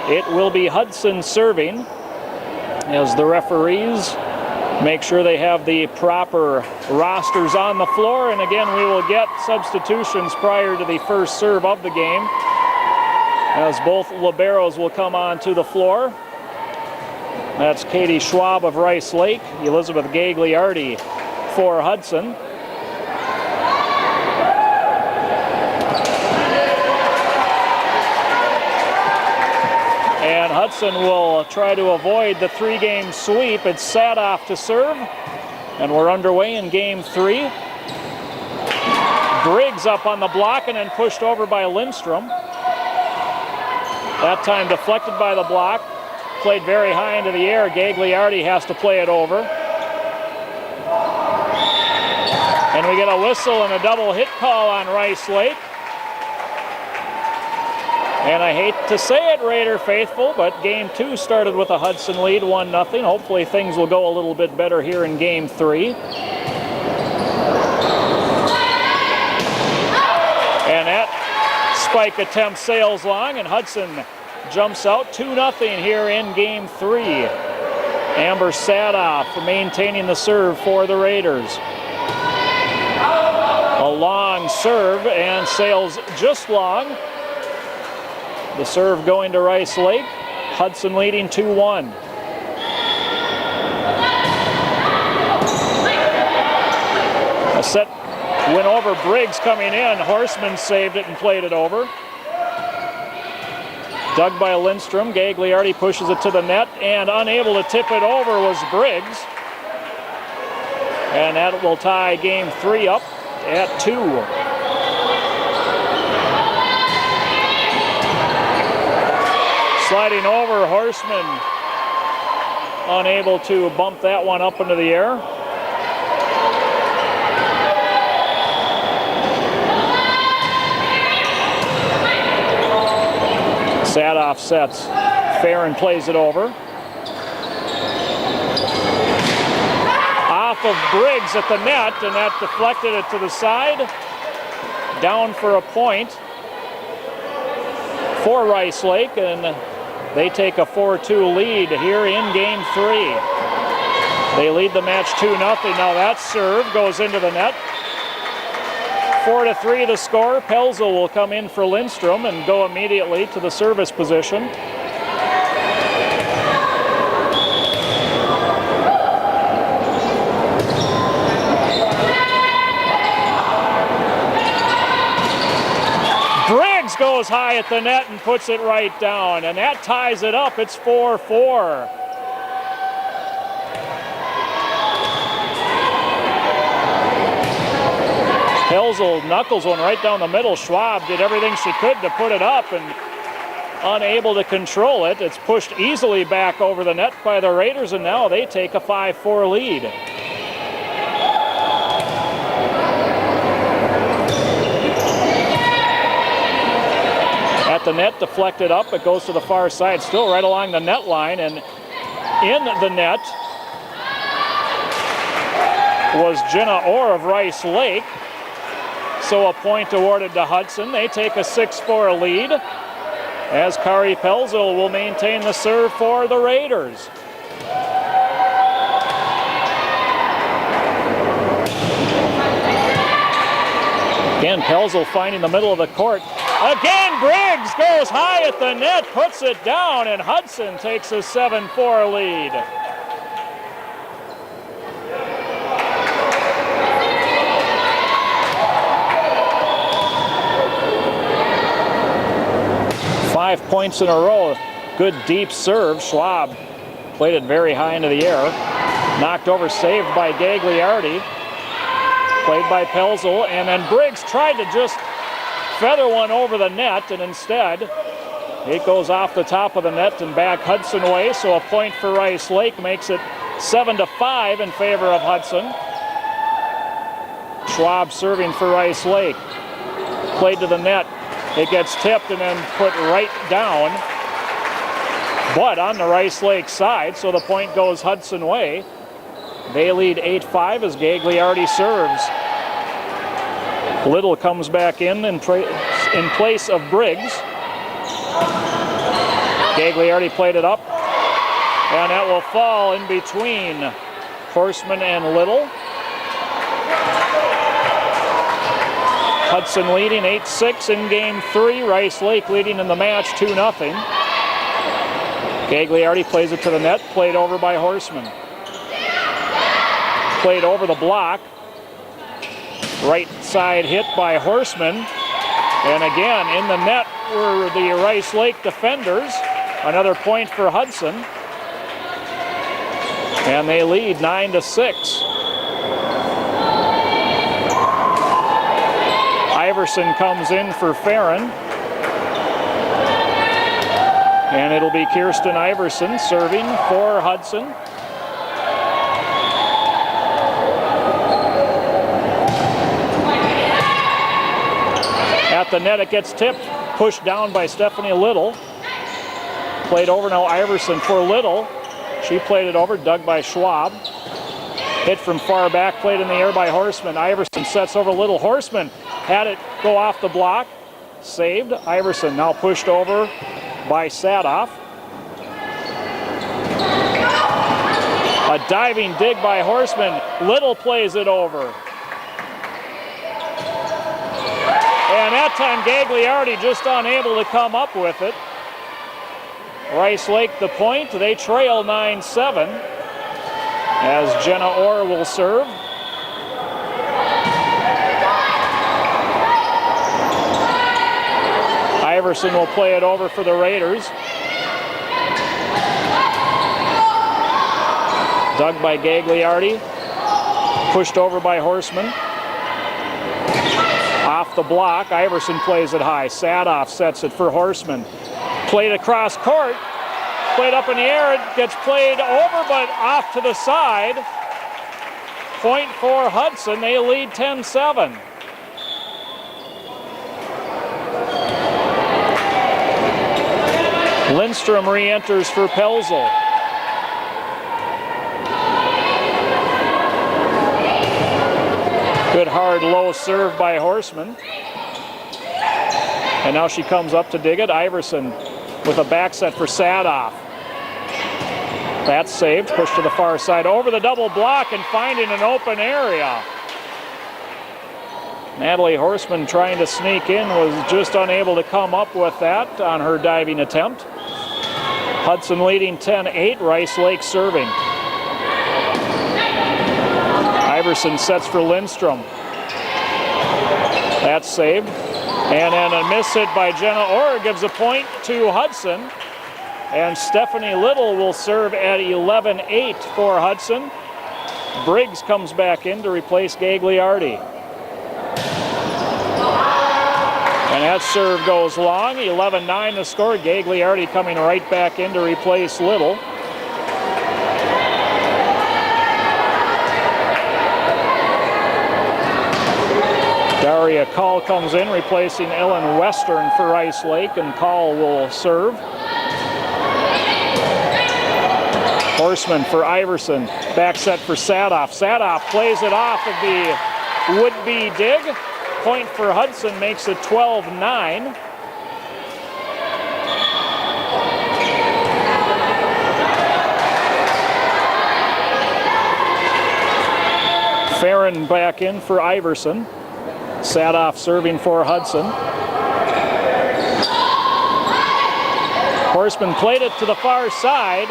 it will be Hudson serving as the referees make sure they have the proper rosters on the floor. And again, we will get substitutions prior to the first serve of the game, as both liberos will come onto the floor. That's Katie Schwab of Rice Lake, Elizabeth Gagliardi for Hudson. And Hudson will try to avoid the three-game sweep. It's Sadoff to serve, and we're underway in game 3. Briggs up on the block and then pushed over by Lindstrom. That time deflected by the block, played very high into the air. Gagliardi has to play it over. And we get a whistle and a double hit call on Rice Lake. And I hate to say it, Raider faithful, but game 2 started with a Hudson lead, 1-0. Hopefully things will go a little bit better here in game 3. And that spike attempt sails long, and Hudson jumps out 2-0 here in game 3. Amber Sadoff maintaining the serve for the Raiders. A long serve and sails just long. The serve going to Rice Lake. Hudson leading 2-1. A set went over Briggs coming in. Horseman saved it and played it over. Dug by Lindstrom. Gagliardi pushes it to the net, and unable to tip it over was Briggs. And that will tie game 3 up at 2. Sliding over, Horseman unable to bump that one up into the air. Sadoff sets. Farron plays it over. Off of Briggs at the net, and that deflected it to the side. Down for a point for Rice Lake, and they take a 4-2 lead here in game 3. They lead the match 2-0. Now that serve goes into the net. 4-3 the score. Pelzel will come in for Lindstrom and go immediately to the service position. Briggs goes high at the net and puts it right down, and that ties it up. It's 4-4. Pelzel knuckles one right down the middle. Schwab did everything she could to put it up and unable to control it. It's pushed easily back over the net by the Raiders, and now they take a 5-4 lead. At the net, deflected up, it goes to the far side, still right along the net line, and in the net was Jenna Orr of Rice Lake. So a point awarded to Hudson. They take a 6-4 lead as Kari Pelzel will maintain the serve for the Raiders. Again, Pelzel finding the middle of the court. Again, Briggs goes high at the net, puts it down, and Hudson takes a 7-4 lead. Five points in a row. Good deep serve. Schwab played it very high into the air. Knocked over, saved by Gagliardi. Played by Pelzel, and then Briggs tried to just feather one over the net, and instead it goes off the top of the net and back Hudson way. So a point for Rice Lake makes it 7-5 in favor of Hudson. Schwab serving for Rice Lake. Played to the net. It gets tipped and then put right down, but on the Rice Lake side, so the point goes Hudson way. They lead 8-5 as Gagliardi serves. Little comes back in place of Briggs. Gagliardi played it up, and that will fall in between Horseman and Little. Hudson leading 8-6 in game 3. Rice Lake leading in the match 2-0. Gagliardi plays it to the net, played over by Horseman. Played over the block. Right side hit by Horseman. And again, in the net were the Rice Lake defenders. Another point for Hudson. And they lead 9-6. Iverson comes in for Farron. And it'll be Kirsten Iverson serving for Hudson. At the net, it gets tipped, pushed down by Stephanie Little. Played over now, Iverson for Little. She played it over, dug by Schwab. Hit from far back, played in the air by Horseman. Iverson sets over Little. Horseman had it go off the block, saved. Iverson now pushed over by Sadoff. A diving dig by Horseman. Little plays it over. And that time Gagliardi just unable to come up with it. Rice Lake the point. They trail 9-7 as Jenna Orr will serve. Iverson will play it over for the Raiders. Dug by Gagliardi. Pushed over by Horseman. Off the block, Iverson plays it high. Sadoff sets it for Horseman. Played across court. Played up in the air. It gets played over, but off to the side. Point for Hudson. They lead 10-7. Lindstrom re-enters for Pelzel. Good hard low serve by Horseman. And now she comes up to dig it. Iverson with a back set for Sadoff. That's saved, pushed to the far side, over the double block and finding an open area. Natalie Horseman trying to sneak in was just unable to come up with that on her diving attempt. Hudson leading 10-8, Rice Lake serving. Iverson sets for Lindstrom. That's saved. And then a miss hit by Jenna Orr gives a point to Hudson. And Stephanie Little will serve at 11-8 for Hudson. Briggs comes back in to replace Gagliardi. And that serve goes long. 11-9 the score. Gagliardi coming right back in to replace Little. Daria Call comes in, replacing Ellen Western for Rice Lake, and Call will serve. Horseman for Iverson, back set for Sadoff. Sadoff plays it off of the would-be dig. Point for Hudson makes it 12-9. Farron back in for Iverson. Sadoff serving for Hudson. Horseman played it to the far side.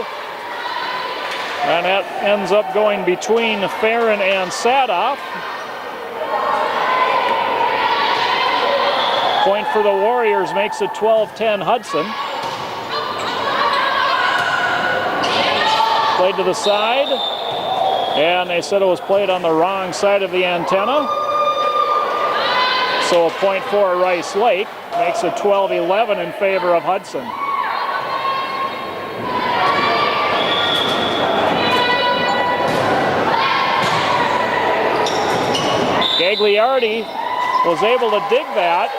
And that ends up going between Farron and Sadoff. Point for the Warriors makes it 12-10 Hudson. Played to the side. And they said it was played on the wrong side of the antenna. So a point for Rice Lake makes it 12-11 in favor of Hudson. Gagliardi was able to dig that,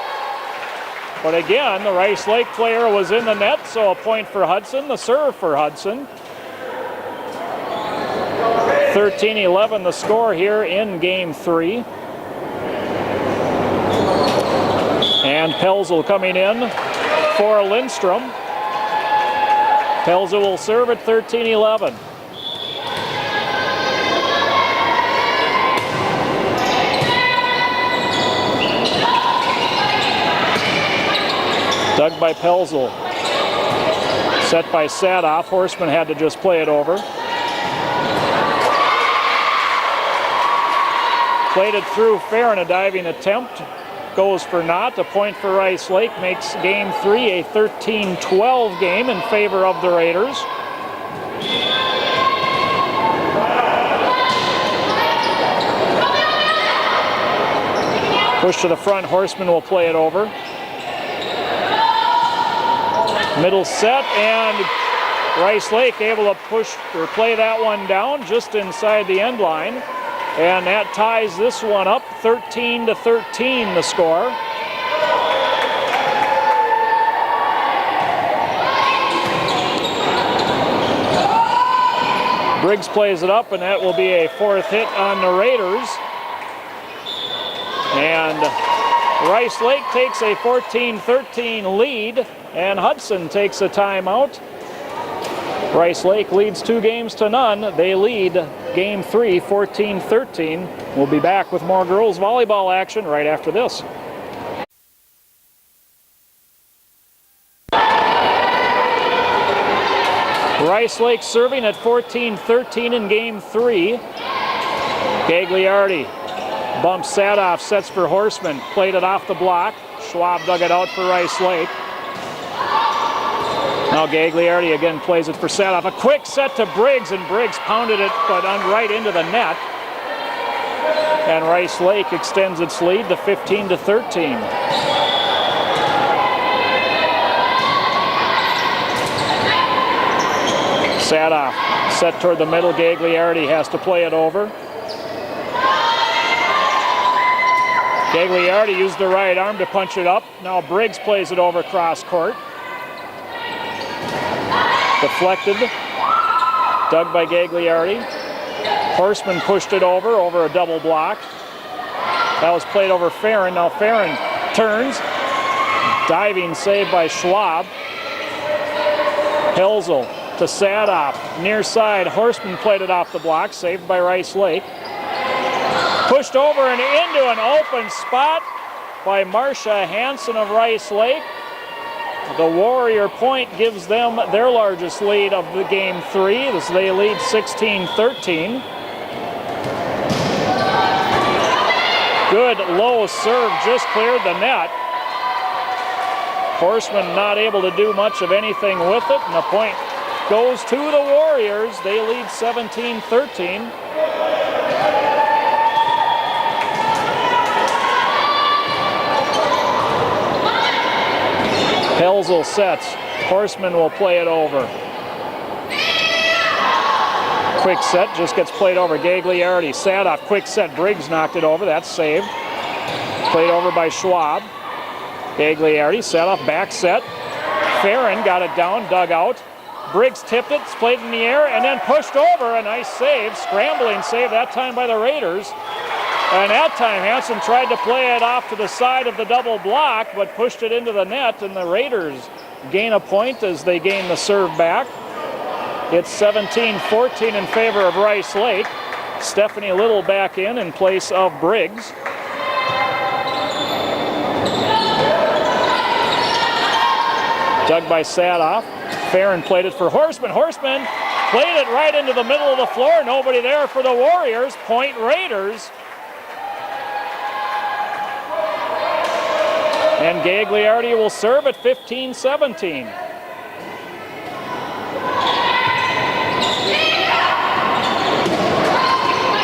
but again, the Rice Lake player was in the net, so a point for Hudson, the serve for Hudson. 13-11 the score here in game 3. And Pelzel coming in for Lindstrom. Pelza will serve at 13-11. Dug by Pelzel. Set by Sadoff. Horseman had to just play it over. Played it through Farron, a diving attempt. Goes for naught. A point for Rice Lake. Makes game 3 a 13-12 game in favor of the Raiders. Push to the front. Horseman will play it over. Middle set, and Rice Lake able to push or play that one down just inside the end line. And that ties this one up, 13-13 the score. Briggs plays it up, and that will be a fourth hit on the Raiders. And Rice Lake takes a 14-13 lead, and Hudson takes a timeout. Rice Lake leads 2-0. They lead game 3, 14-13. We'll be back with more girls volleyball action right after this. Rice Lake serving at 14-13 in game 3. Gagliardi bumps Sadoff, sets for Horseman, played it off the block. Schwab dug it out for Rice Lake. Now Gagliardi again plays it for Sadoff. A quick set to Briggs, and Briggs pounded it but right into the net. And Rice Lake extends its lead to 15-13. Sadoff set toward the middle. Gagliardi has to play it over. Gagliardi used the right arm to punch it up. Now Briggs plays it over cross court. Deflected. Dug by Gagliardi. Horseman pushed it over a double block. That was played over Farron. Now Farron turns. Diving save by Schwab. Pelzel to Sadoff. Near side. Horseman played it off the block. Saved by Rice Lake. Pushed over and into an open spot by Marcia Hansen of Rice Lake. The Warrior point gives them their largest lead of the game 3 as they lead 16-13. Good low serve, just cleared the net. Horseman not able to do much of anything with it, and the point goes to the Warriors. They lead 17-13. Pelzel sets. Horseman will play it over. Quick set, just gets played over. Gagliardi, Sadoff, quick set. Briggs knocked it over. That's saved. Played over by Schwab. Gagliardi, Sadoff, back set. Farron got it down, dug out. Briggs tipped it, played in the air, and then pushed over. A nice save. Scrambling save that time by the Raiders. And that time, Hansen tried to play it off to the side of the double block, but pushed it into the net, and the Raiders gain a point as they gain the serve back. It's 17-14 in favor of Rice Lake. Stephanie Little back in place of Briggs. Dug by Sadoff. Farron played it for Horseman. Horseman played it right into the middle of the floor. Nobody there for the Warriors. Point Raiders. And Gagliardi will serve at 15-17.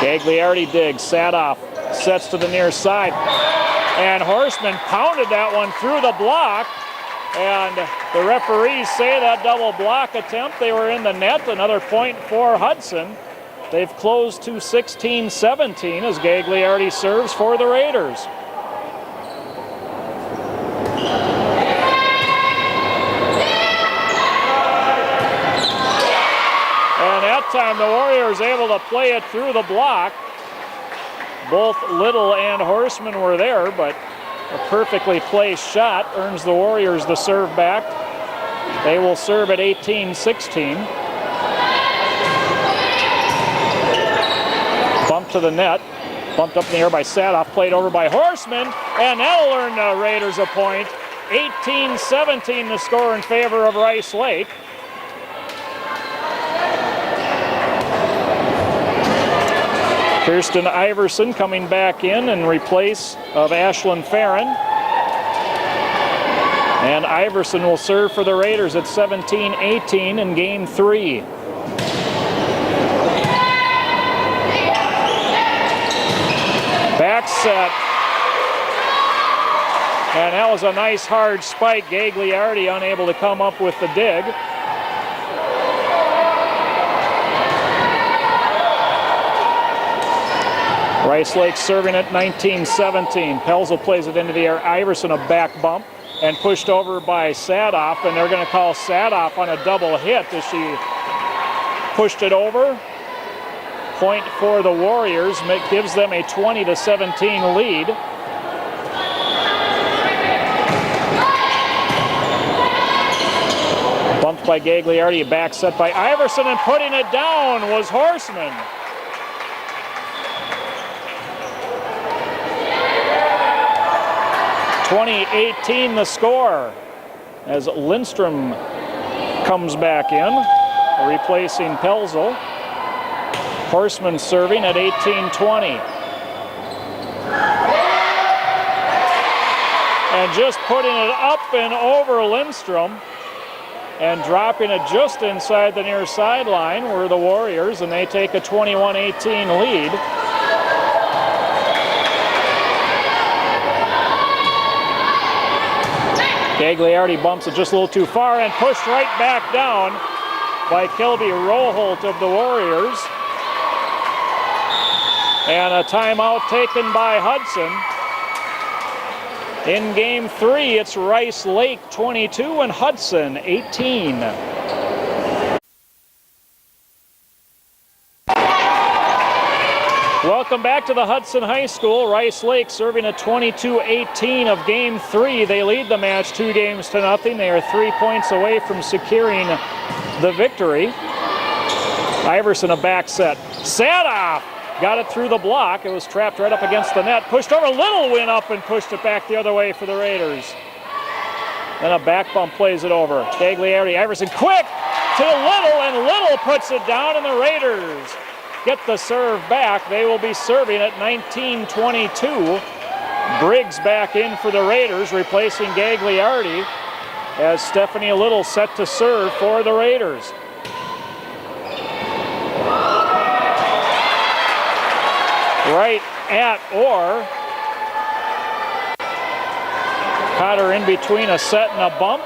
Gagliardi digs, Sadoff sets to the near side. And Horseman pounded that one through the block. And the referees say that double block attempt, they were in the net. Another point for Hudson. They've closed to 16-17 as Gagliardi serves for the Raiders. Time the Warriors able to play it through the block. Both Little and Horseman were there, but a perfectly placed shot earns the Warriors the serve back. They will serve at 18-16. Bump to the net. Bumped up in the air by Sadoff, played over by Horseman, and that'll earn the Raiders a point. 18-17 the score in favor of Rice Lake. Kirsten Iverson coming back in replace of Ashlyn Farron. And Iverson will serve for the Raiders at 17-18 in game 3. Back set. And that was a nice hard spike. Gagliardi unable to come up with the dig. Rice Lake serving at 19-17. Pelzel plays it into the air. Iverson a back bump and pushed over by Sadoff, and they're going to call Sadoff on a double hit as she pushed it over. Point for the Warriors, gives them a 20-17 lead. Bumped by Gagliardi, a back set by Iverson, and putting it down was Horseman. (20-18) the score as Lindstrom comes back in, replacing Pelzel. Horseman serving at 18-20. And just putting it up and over Lindstrom and dropping it just inside the near sideline were the Warriors, and they take a 21-18 lead. Gagliardi bumps it just a little too far and pushed right back down by Kilby Roholt of the Warriors. And a timeout taken by Hudson. In game 3, it's Rice Lake 22 and Hudson 18. Welcome back to the Hudson High School. Rice Lake serving a 22-18 of game 3. They lead the match 2-0. They are 3 points away from securing the victory. Iverson a back set. Sadoff got it through the block. It was trapped right up against the net. Pushed over. Little went up and pushed it back the other way for the Raiders. Then a back bump plays it over. Gagliardi, Iverson quick to Little, and Little puts it down, and the Raiders get the serve back. They will be serving at 19-22. Briggs back in for the Raiders, replacing Gagliardi as Stephanie Little set to serve for the Raiders. Right at or. Caught her in between a set and a bump.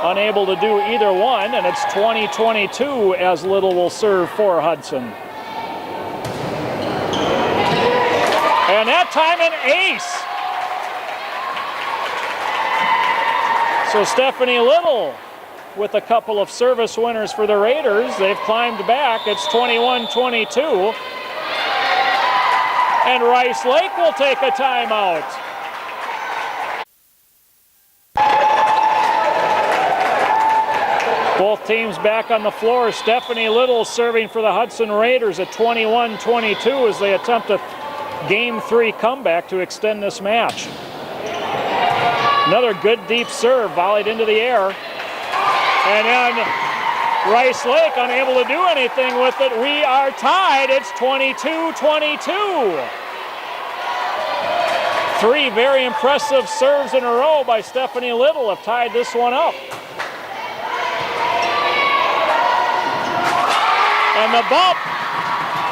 Unable to do either one, and it's 20-22 as Little will serve for Hudson. And that time an ace. So Stephanie Little with a couple of service winners for the Raiders. They've climbed back. It's 21-22. And Rice Lake will take a timeout. Both teams back on the floor. Stephanie Little serving for the Hudson Raiders at 21-22 as they attempt a Game 3 comeback to extend this match. Another good deep serve, volleyed into the air. And then Rice Lake unable to do anything with it. We are tied. It's 22-22. 3 very impressive serves in a row by Stephanie Little have tied this one up. And the bump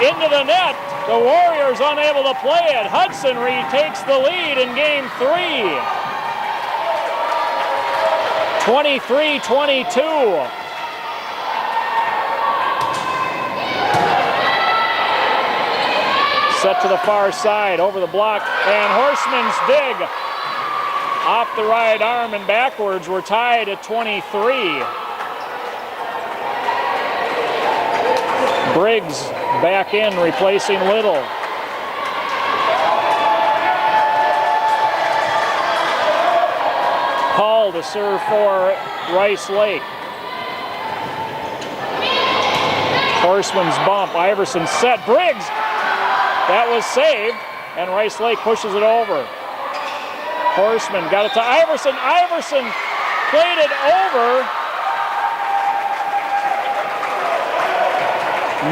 into the net. The Warriors unable to play it. Hudson retakes the lead in game 3. 23-22. Set to the far side, over the block, and Horseman's dig off the right arm and backwards. We're tied at 23. Briggs back in, replacing Little. Paul to serve for Rice Lake. Horseman's bump. Iverson set. Briggs. That was saved. And Rice Lake pushes it over. Horseman got it to Iverson. Iverson played it over.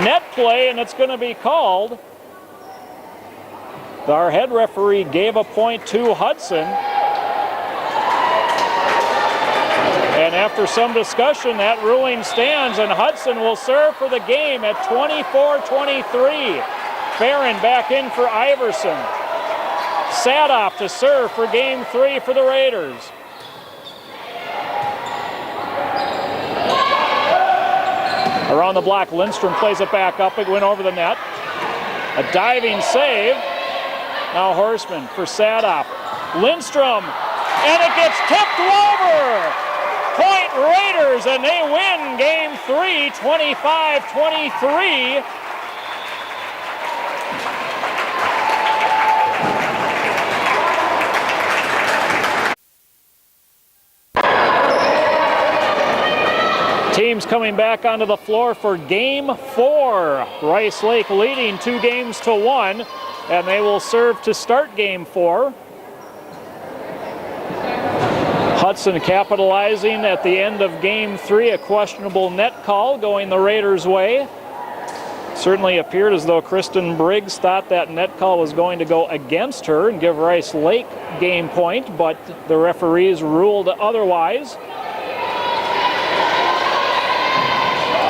Net play, and it's going to be called. Our head referee gave a point to Hudson. And after some discussion, that ruling stands, and Hudson will serve for the game at 24-23. Farron back in for Iverson. Sadoff to serve for game 3 for the Raiders. Around the block, Lindstrom plays it back up. It went over the net. A diving save. Now Horseman for Sadoff. Lindstrom, and it gets tipped over. Point Raiders, and they win game 3, 25-23. Teams coming back onto the floor for game 4. Rice Lake leading 2-1, and they will serve to start game 4. Hudson capitalizing at the end of game 3, a questionable net call going the Raiders' way. Certainly appeared as though Kristen Briggs thought that net call was going to go against her and give Rice Lake game point, but the referees ruled otherwise.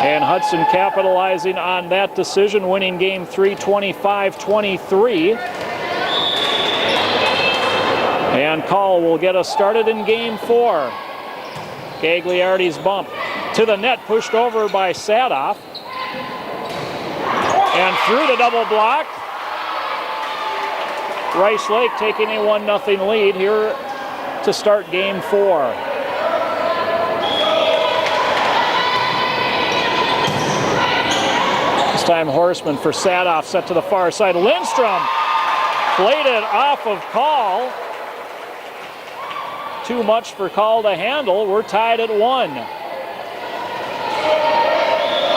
And Hudson capitalizing on that decision, winning game 3, 25-23. And Call will get us started in game 4. Gagliardi's bump to the net, pushed over by Sadoff. And through the double block. Rice Lake taking a 1-0 lead here to start game 4. This time Horseman for Sadoff, set to the far side. Lindstrom played it off of Call. Too much for Call to handle. We're tied at 1.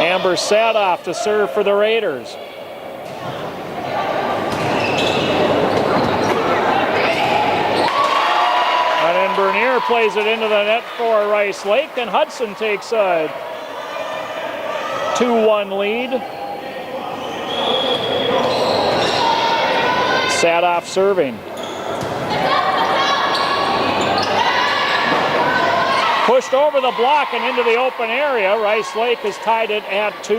Amber Sadoff to serve for the Raiders. And then Bernier plays it into the net for Rice Lake, and Hudson takes a 2-1 lead. Sadoff serving. Pushed over the block and into the open area. Rice Lake has tied it at 2.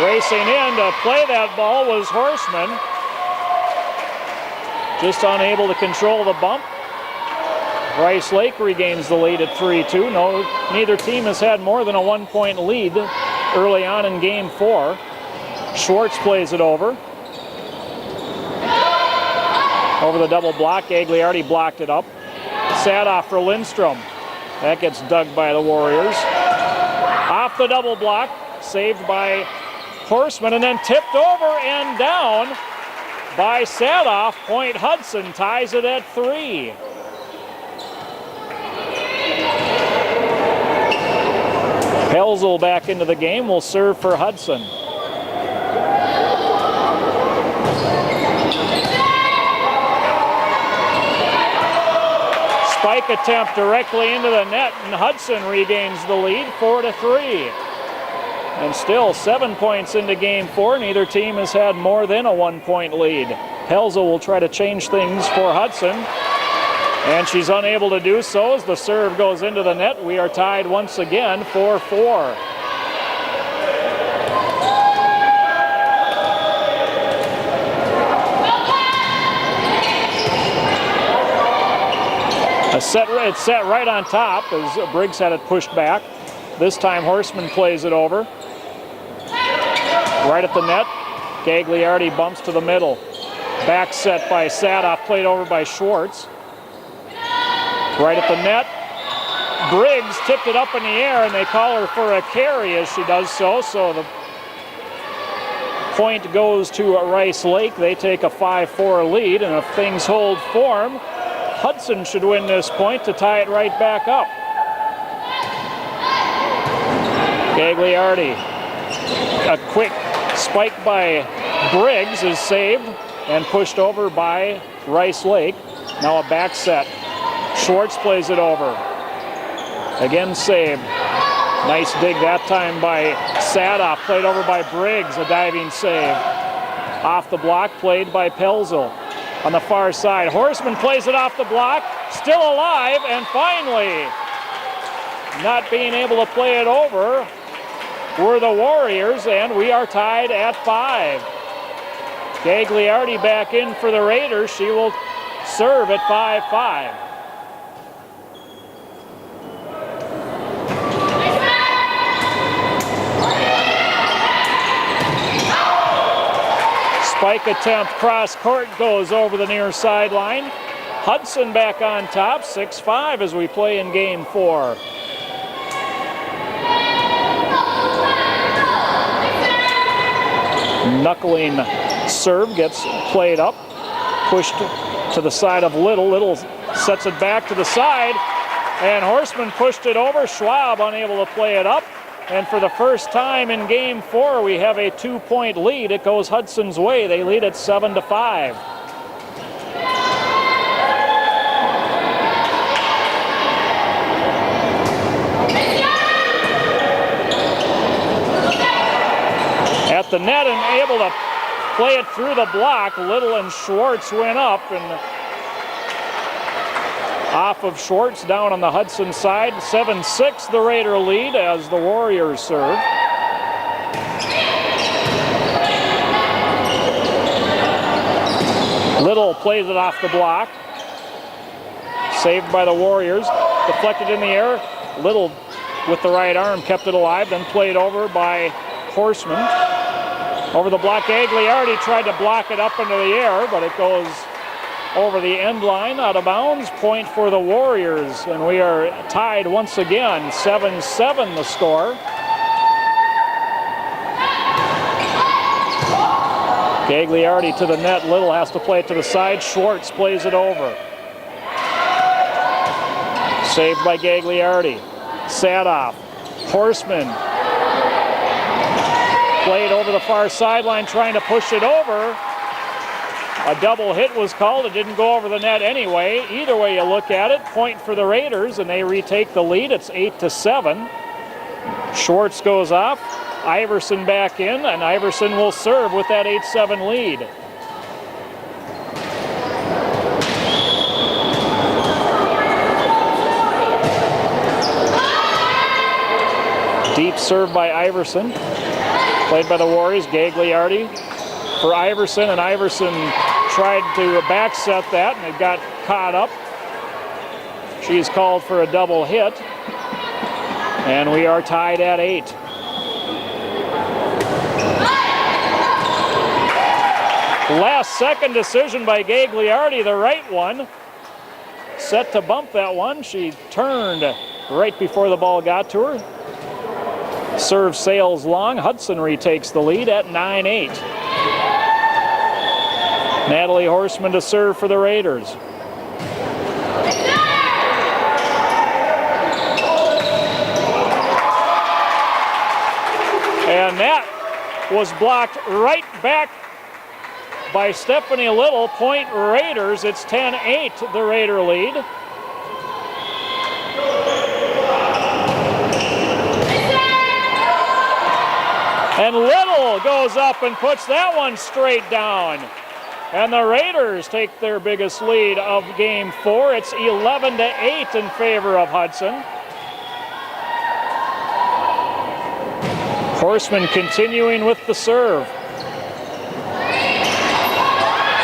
Racing in to play that ball was Horseman. Just unable to control the bump. Rice Lake regains the lead at 3-2. Neither team has had more than a 1-point lead early on in game 4. Schwartz plays it over. Over the double block, Gagliardi blocked it up. Sadoff for Lindstrom. That gets dug by the Warriors. Off the double block, saved by Horseman, and then tipped over and down by Sadoff. Point Hudson ties it at 3. Pelzel back into the game, will serve for Hudson. Spike attempt directly into the net, and Hudson regains the lead, 4-3. And still 7 points into game 4. Neither team has had more than a 1-point lead. Pelzel will try to change things for Hudson, and she's unable to do so as the serve goes into the net. We are tied once again, 4-4. It's set right on top as Briggs had it pushed back. This time Horseman plays it over. Right at the net. Gagliardi bumps to the middle. Back set by Sadoff, played over by Schwartz. Right at the net. Briggs tipped it up in the air, and they call her for a carry as she does so. So the Point goes to Rice Lake. They take a 5-4 lead, and if things hold form, Hudson should win this point to tie it right back up. Gagliardi, a quick spike by Briggs is saved and pushed over by Rice Lake. Now a back set. Schwartz plays it over. Again saved. Nice dig that time by Sadoff. Played over by Briggs, a diving save. Off the block, played by Pelzel. On the far side, Horseman plays it off the block. Still alive, and finally, not being able to play it over were the Warriors, and we are tied at 5. Gagliardi back in for the Raiders. She will serve at 5-5. Spike attempt, cross court, goes over the near sideline. Hudson back on top, 6-5 as we play in game 4. Knuckling serve gets played up, pushed to the side of Little. Little sets it back to the side, and Horseman pushed it over. Schwab unable to play it up. And for the first time in game 4, we have a 2-point lead. It goes Hudson's way. They lead at 7-5. At the net and able to play it through the block. Little and Schwartz went up, and off of Schwartz down on the Hudson side. 7-6 the Raider lead as the Warriors serve. Little plays it off the block. Saved by the Warriors. Deflected in the air. Little with the right arm kept it alive, then played over by Horseman. Over the block, Gagliardi tried to block it up into the air, but it goes over the end line, out of bounds. Point for the Warriors, and we are tied once again. 7-7 the score. Gagliardi to the net. Little has to play it to the side. Schwartz plays it over. Saved by Gagliardi. Sadoff. Horseman. Played over the far sideline, trying to push it over. A double hit was called. It didn't go over the net anyway. Either way you look at it, point for the Raiders, and they retake the lead. It's 8-7. Schwartz goes off. Iverson back in, and Iverson will serve with that 8-7 lead. Deep serve by Iverson. Played by the Warriors. Gagliardi for Iverson, and Iverson tried to back set that, and it got caught up. She's called for a double hit, and we are tied at 8. Last second decision by Gagliardi, the right one. Set to bump that one. She turned right before the ball got to her. Serve sails long. Hudson retakes the lead at 9-8. Natalie Horseman to serve for the Raiders. And that was blocked right back by Stephanie Little. Point Raiders. It's 10-8, the Raider lead. And Little goes up and puts that one straight down. And the Raiders take their biggest lead of game 4. It's 11-8 in favor of Hudson. Horseman continuing with the serve.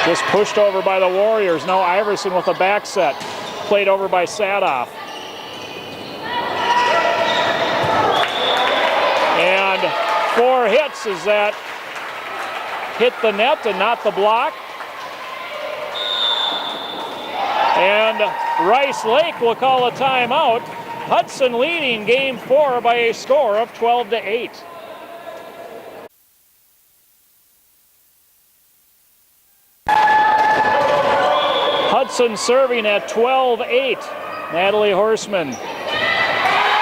Just pushed over by the Warriors. Now Iverson with a back set. Played over by Sadoff. And 4 hits as that hit the net and not the block. And Rice Lake will call a timeout. Hudson leading game 4 by a score of 12-8. Hudson serving at 12-8. Natalie Horseman.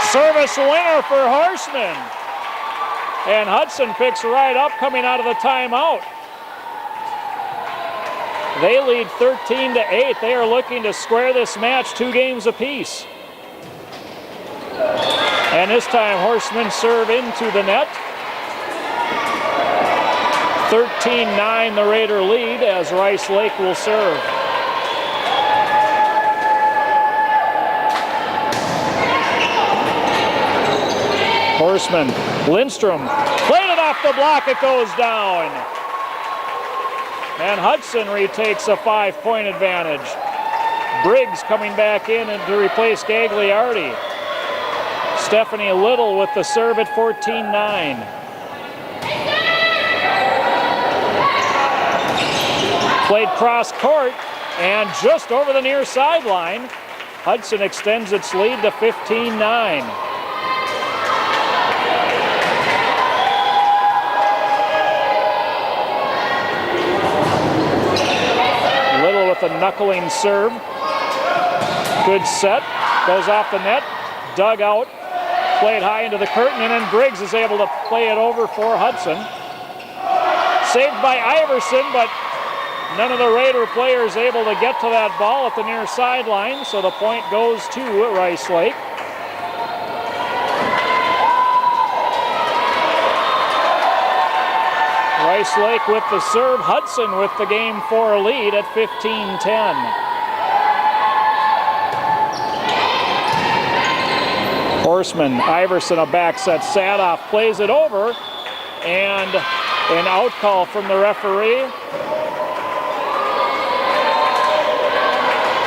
Service winner for Horseman. And Hudson picks right up coming out of the timeout. They lead 13-8. They are looking to square this match 2 games apiece. And this time Horseman serve into the net. 13-9 the Raider lead as Rice Lake will serve. Horseman, Lindstrom, played it off the block, it goes down. And Hudson retakes a 5-point advantage. Briggs coming back in and to replace Gagliardi. Stephanie Little with the serve at 14-9. Played cross court and just over the near sideline. Hudson extends its lead to 15-9. Little with a knuckling serve. Good set, goes off the net, dug out, played high into the curtain, and then Briggs is able to play it over for Hudson. Saved by Iverson, but none of the Raider players able to get to that ball at the near sideline, so the point goes to Rice Lake. Rice Lake with the serve, Hudson with the game 4 lead at 15-10. Horseman, Iverson, a back set, Sadoff plays it over, and an out call from the referee.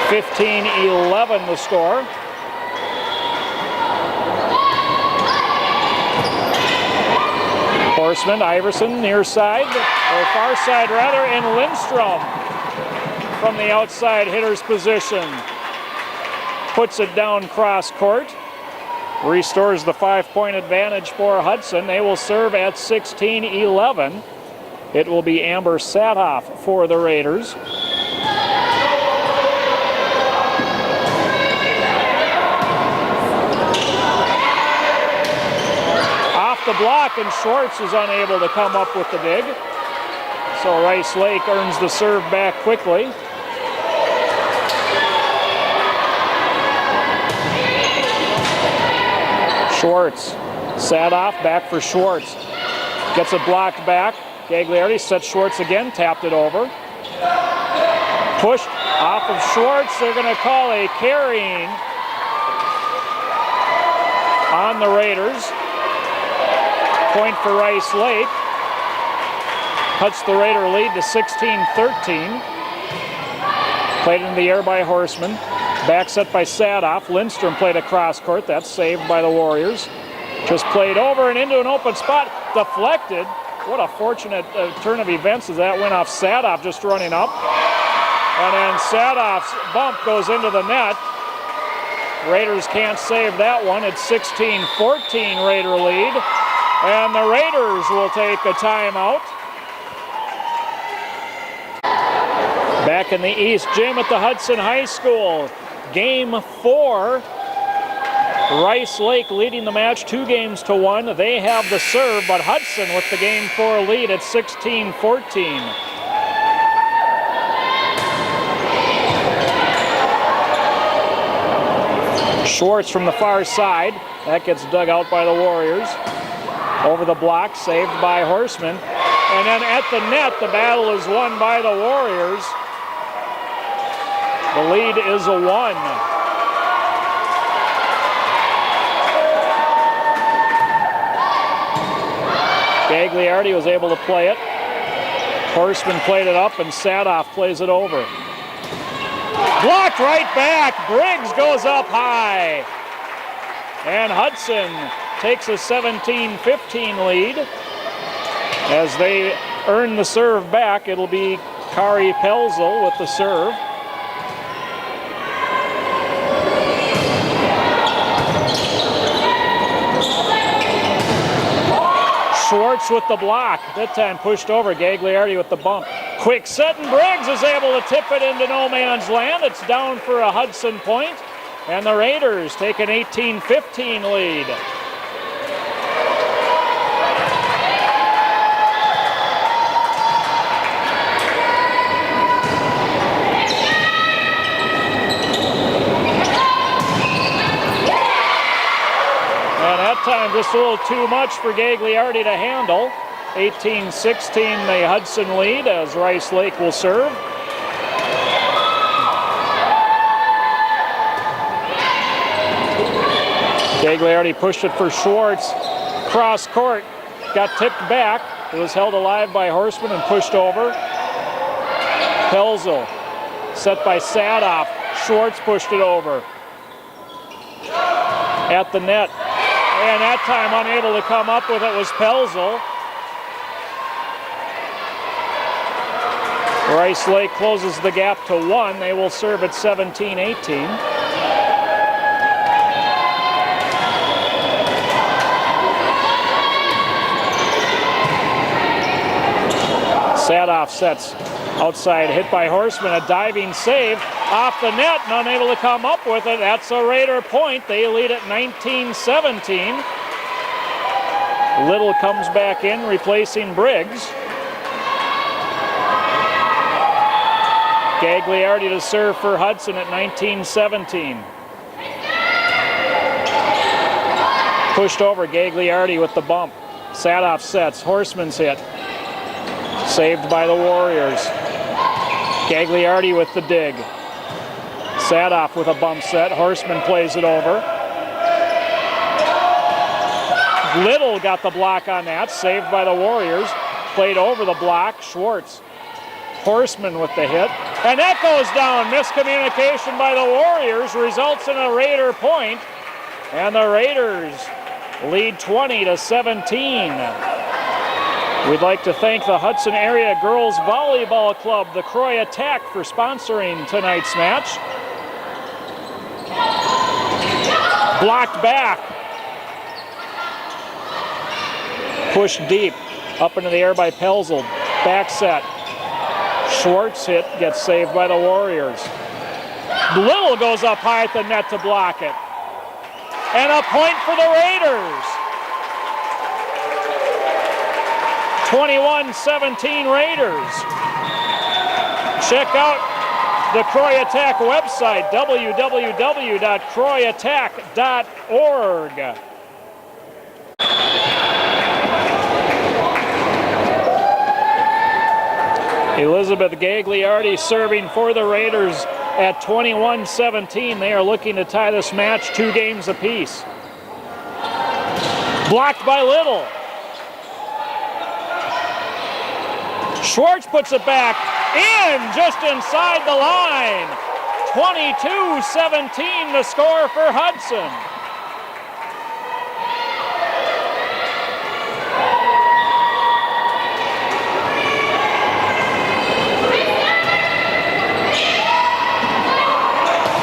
15-11 the score. Horseman, Iverson, near side, or far side rather, and Lindstrom from the outside hitter's position. Puts it down cross court. Restores the 5-point advantage for Hudson. They will serve at 16-11. It will be Amber Sadoff for the Raiders. Off the block, and Schwartz is unable to come up with the dig. So Rice Lake earns the serve back quickly. Schwartz, Sadoff back for Schwartz. Gets it blocked back. Gagliardi sets Schwartz again, tapped it over. Pushed off of Schwartz. They're going to call a carrying on the Raiders. Point for Rice Lake. Cuts the Raider lead to 16-13. Played into the air by Horseman. Back set by Sadoff. Lindstrom played a cross court. That's saved by the Warriors. Just played over and into an open spot. Deflected. What a fortunate turn of events as that went off Sadoff just running up. And then Sadoff's bump goes into the net. Raiders can't save that one. It's 16-14 Raider lead. And the Raiders will take a timeout. Back in the East Gym at the Hudson High School. Game 4. Rice Lake leading the match 2-1. They have the serve, but Hudson with the game 4 lead at 16-14. Schwartz from the far side. That gets dug out by the Warriors. Over the block, saved by Horseman. And then at the net, the battle is won by the Warriors. The lead is a 1. Gagliardi was able to play it. Horseman played it up, and Sadoff plays it over. Blocked right back. Briggs goes up high. And Hudson takes a 17-15 lead. As they earn the serve back, it'll be Kari Pelzel with the serve. Schwartz with the block. That time pushed over. Gagliardi with the bump. Quick set, and Briggs is able to tip it into no man's land. It's down for a Hudson point, and the Raiders take an 18-15 lead. Time just a little too much for Gagliardi to handle. 18-16 the Hudson lead as Rice Lake will serve. Gagliardi pushed it for Schwartz. Cross court, got tipped back. It was held alive by Horseman and pushed over. Pelzel set by Sadoff. Schwartz pushed it over. At the net. And that time unable to come up with it was Pelzel. Rice Lake closes the gap to 1. They will serve at 17-18. Sadoff sets outside, hit by Horseman, a diving save off the net and unable to come up with it. That's a Raider point. They lead at 19-17. Little comes back in, replacing Briggs. Gagliardi to serve for Hudson at 19-17. Pushed over, Gagliardi with the bump. Sadoff sets, Horseman's hit. Saved by the Warriors. Gagliardi with the dig. Sadoff with a bump set. Horseman plays it over. Little got the block on that. Saved by the Warriors. Played over the block. Schwartz. Horseman with the hit. And that goes down. Miscommunication by the Warriors results in a Raider point. And the Raiders lead 20-17. We'd like to thank the Hudson Area Girls Volleyball Club, the Croy Attack, for sponsoring tonight's match. Blocked back. Pushed deep. Up into the air by Pelzel. Back set. Schwartz hit, gets saved by the Warriors. Little goes up high at the net to block it. And a point for the Raiders. 21-17 Raiders. Check out the Croy Attack website, www.croyattack.org. Elizabeth Gagliardi serving for the Raiders at 21-17. They are looking to tie this match 2 games apiece. Blocked by Little. Schwartz puts it back in, just inside the line. 22-17 the score for Hudson.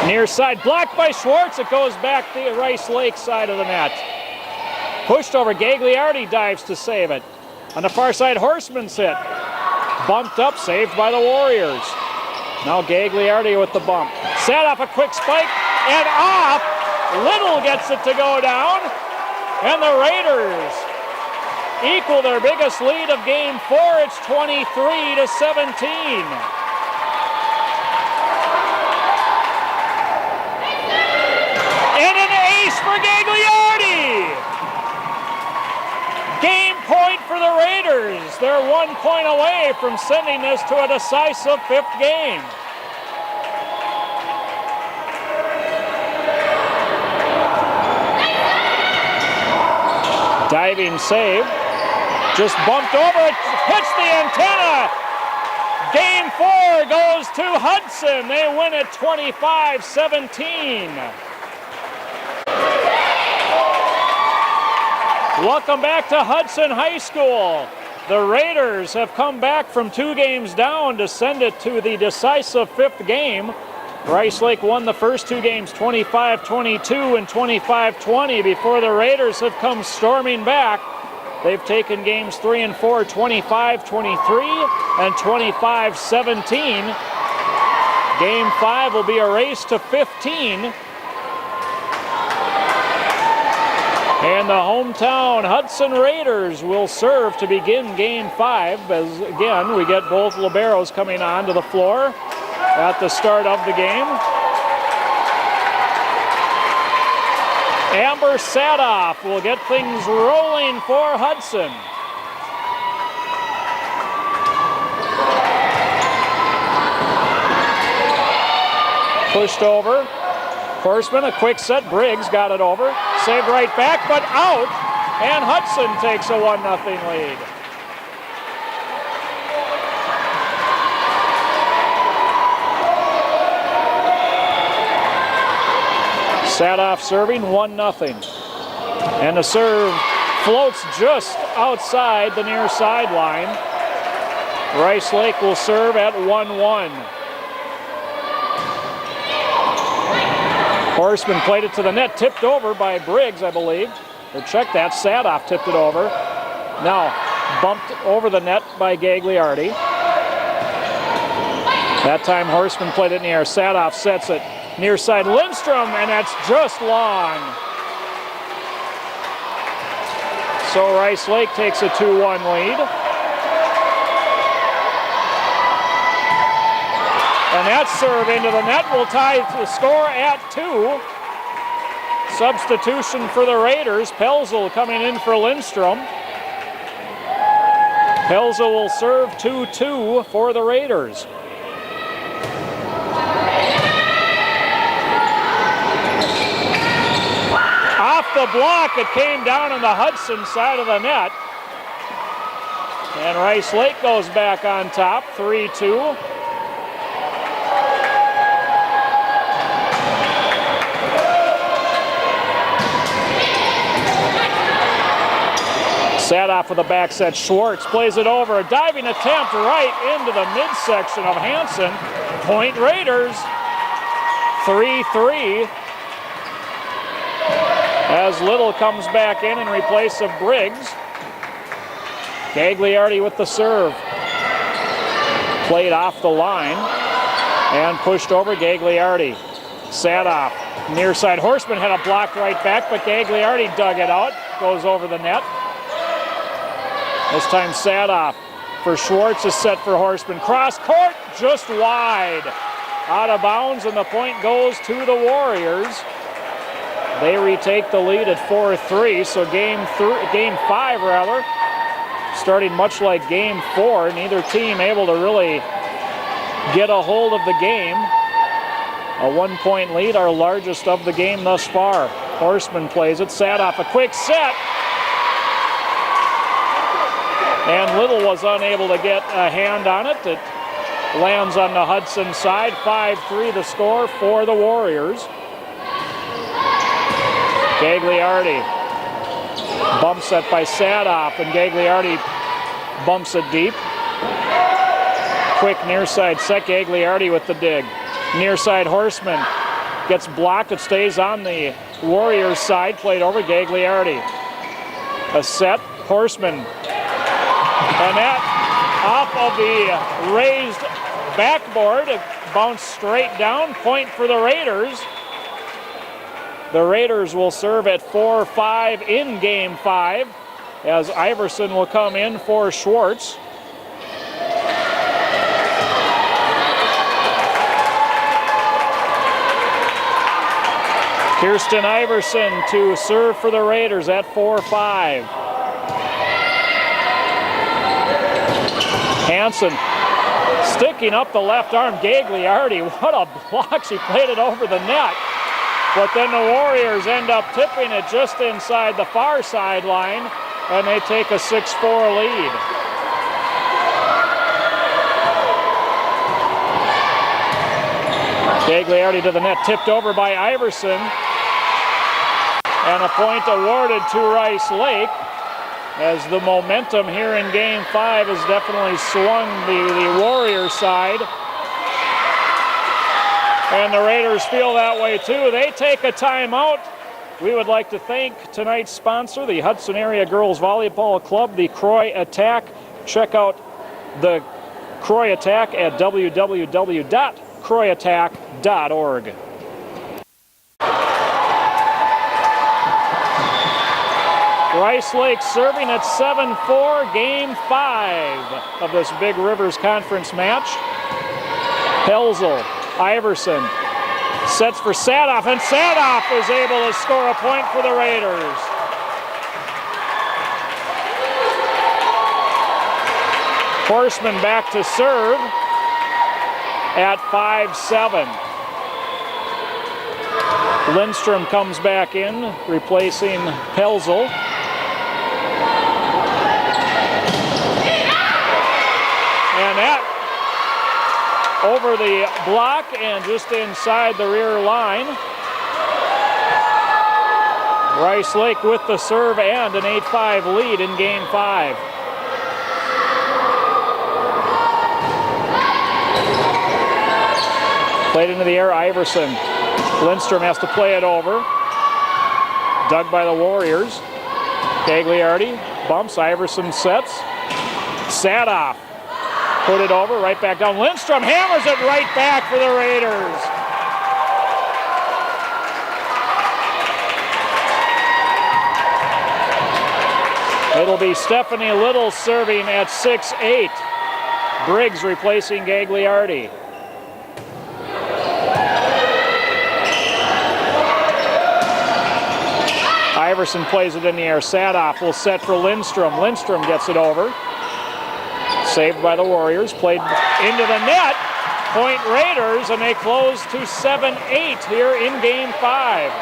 Near side, blocked by Schwartz. It goes back the Rice Lake side of the net. Pushed over, Gagliardi dives to save it. On the far side, Horseman's hit. Bumped up, saved by the Warriors. Now Gagliardi with the bump. Set off a quick spike, and off. Little gets it to go down. And the Raiders equal their biggest lead of game 4. It's 23-17. And an ace for Gagliardi. Game point for the Raiders. They're 1 point away from sending this to a decisive 5th game. Diving save. Just bumped over it. Hits the antenna. Game 4 goes to Hudson. They win it 25-17. Welcome back to Hudson High School. The Raiders have come back from 2 games down to send it to the decisive 5th game. Rice Lake won the first 2 games 25-22 and 25-20 before the Raiders have come storming back They've taken games 3 and 4, 25-23 and 25-17. Game 5 will be a race to 15. And the hometown Hudson Raiders will serve to begin Game 5, as again we get both liberos coming onto the floor at the start of the game. Amber Sadoff will get things rolling for Hudson. Pushed over. Horseman, a quick set. Briggs got it over. Saved right back, but out. And Hudson takes a 1-0 lead. Sadoff serving 1-0. And the serve floats just outside the near sideline. Rice Lake will serve at 1-1. Horseman played it to the net, tipped over by Briggs, I believe. Or check that, Sadoff tipped it over. Now bumped over the net by Gagliardi. That time Horseman played it in the air. Sadoff sets it near side Lindstrom, and that's just long. So Rice Lake takes a 2-1 lead. And that serve into the net will tie the score at 2. Substitution for the Raiders. Pelzel coming in for Lindstrom. Pelzel will serve 2-2 for the Raiders. Off the block, it came down on the Hudson side of the net. And Rice Lake goes back on top, 3-2. Sadoff with a back set. Schwartz plays it over. A diving attempt right into the midsection of Hansen. Point Raiders. 3-3. As Little comes back in replace of Briggs. Gagliardi with the serve. Played off the line and pushed over Gagliardi. Sadoff near side. Horseman had a blocked right back, but Gagliardi dug it out. Goes over the net. This time Sadoff for Schwartz is set for Horseman. Cross court, just wide. Out of bounds, and the point goes to the Warriors. They retake the lead at 4-3, so game 5 rather, starting much like game 4. Neither team able to really get a hold of the game. A 1-point lead, our largest of the game thus far. Horseman plays it. Sadoff, a quick set. And Little was unable to get a hand on it. It lands on the Hudson side. 5-3 the score for the Warriors. Gagliardi. Bump set by Sadoff, and Gagliardi bumps it deep. Quick near side set. Gagliardi with the dig. Near side Horseman gets blocked. It stays on the Warriors side. Played over Gagliardi. A set. Horseman. And that off of the raised backboard, it bounced straight down. Point for the Raiders. The Raiders will serve at 4-5 in game 5 as Iverson will come in for Schwartz. Kirsten Iverson to serve for the Raiders at 4-5. Hansen sticking up the left arm. Gagliardi, what a block. She played it over the net. But then the Warriors end up tipping it just inside the far sideline, and they take a 6-4 lead. Gagliardi to the net, tipped over by Iverson. And a point awarded to Rice Lake, as the momentum here in game 5 has definitely swung the Warrior side. And the Raiders feel that way too. They take a timeout we would like to thank tonight's sponsor, the Hudson Area Girls Volleyball Club, the Croy Attack. Check out the Croy Attack at www.croyattack.org. Rice Lake serving at 7-4, game 5 of this Big Rivers Conference match. Pelzel, Iverson, sets for Sadoff, and Sadoff is able to score a point for the Raiders. Horseman back to serve at 5-7. Lindstrom comes back in, replacing Pelzel. And that over the block and just inside the rear line. Rice Lake with the serve and an 8-5 lead in game 5. Played into the air, Iverson. Lindstrom has to play it over. Dug by the Warriors. Gagliardi bumps, Iverson sets. Sadoff put it over, right back down. Lindstrom hammers it right back for the Raiders. It'll be Stephanie Little serving at 6-8. Briggs replacing Gagliardi. Iverson plays it in the air. Sadoff will set for Lindstrom. Lindstrom gets it over. Saved by the Warriors. Played into the net. Point Raiders, and they close to 7-8 here in game 5.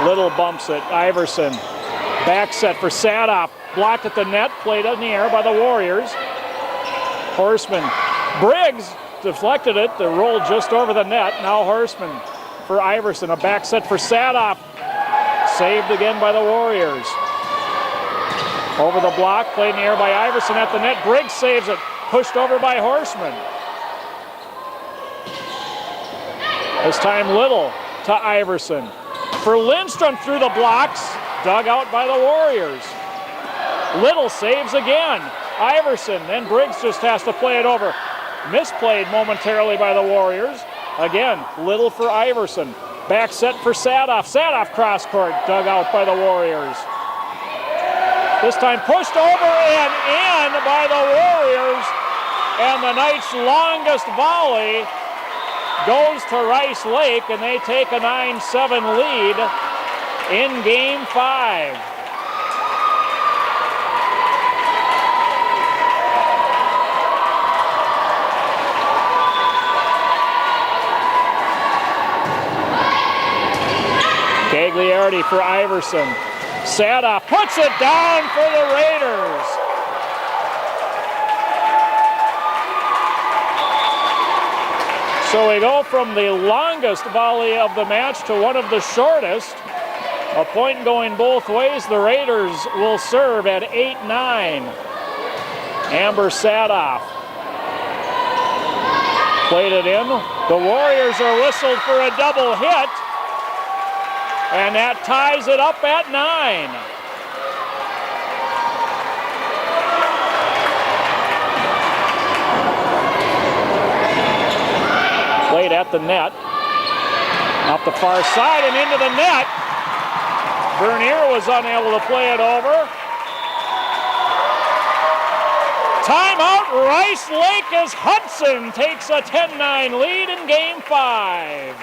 Little bumps it. Iverson. Back set for Sadoff. Blocked at the net. Played in the air by the Warriors. Horseman. Briggs deflected it. They rolled just over the net. Now Horseman for Iverson. A back set for Sadoff. Saved again by the Warriors. Over the block. Played in the air by Iverson at the net. Briggs saves it. Pushed over by Horseman. This time Little to Iverson. For Lindstrom through the blocks, dug out by the Warriors. Little saves again. Iverson, then Briggs just has to play it over. Misplayed momentarily by the Warriors. Again, Little for Iverson. Back set for Sadoff. Sadoff cross court, dug out by the Warriors. This time pushed over and in by the Warriors. And the night's longest volley goes to Rice Lake, and they take a 9-7 lead in game 5. Gagliardi for Iverson. Sadoff puts it down for the Raiders. So we go from the longest volley of the match to one of the shortest. A point going both ways. The Raiders will serve at 8-9. Amber Sadoff played it in. The Warriors are whistled for a double hit. And that ties it up at 9. Played at the net, off the far side and into the net. Bernier was unable to play it over. Timeout, Rice Lake, as Hudson takes a 10-9 lead in game 5.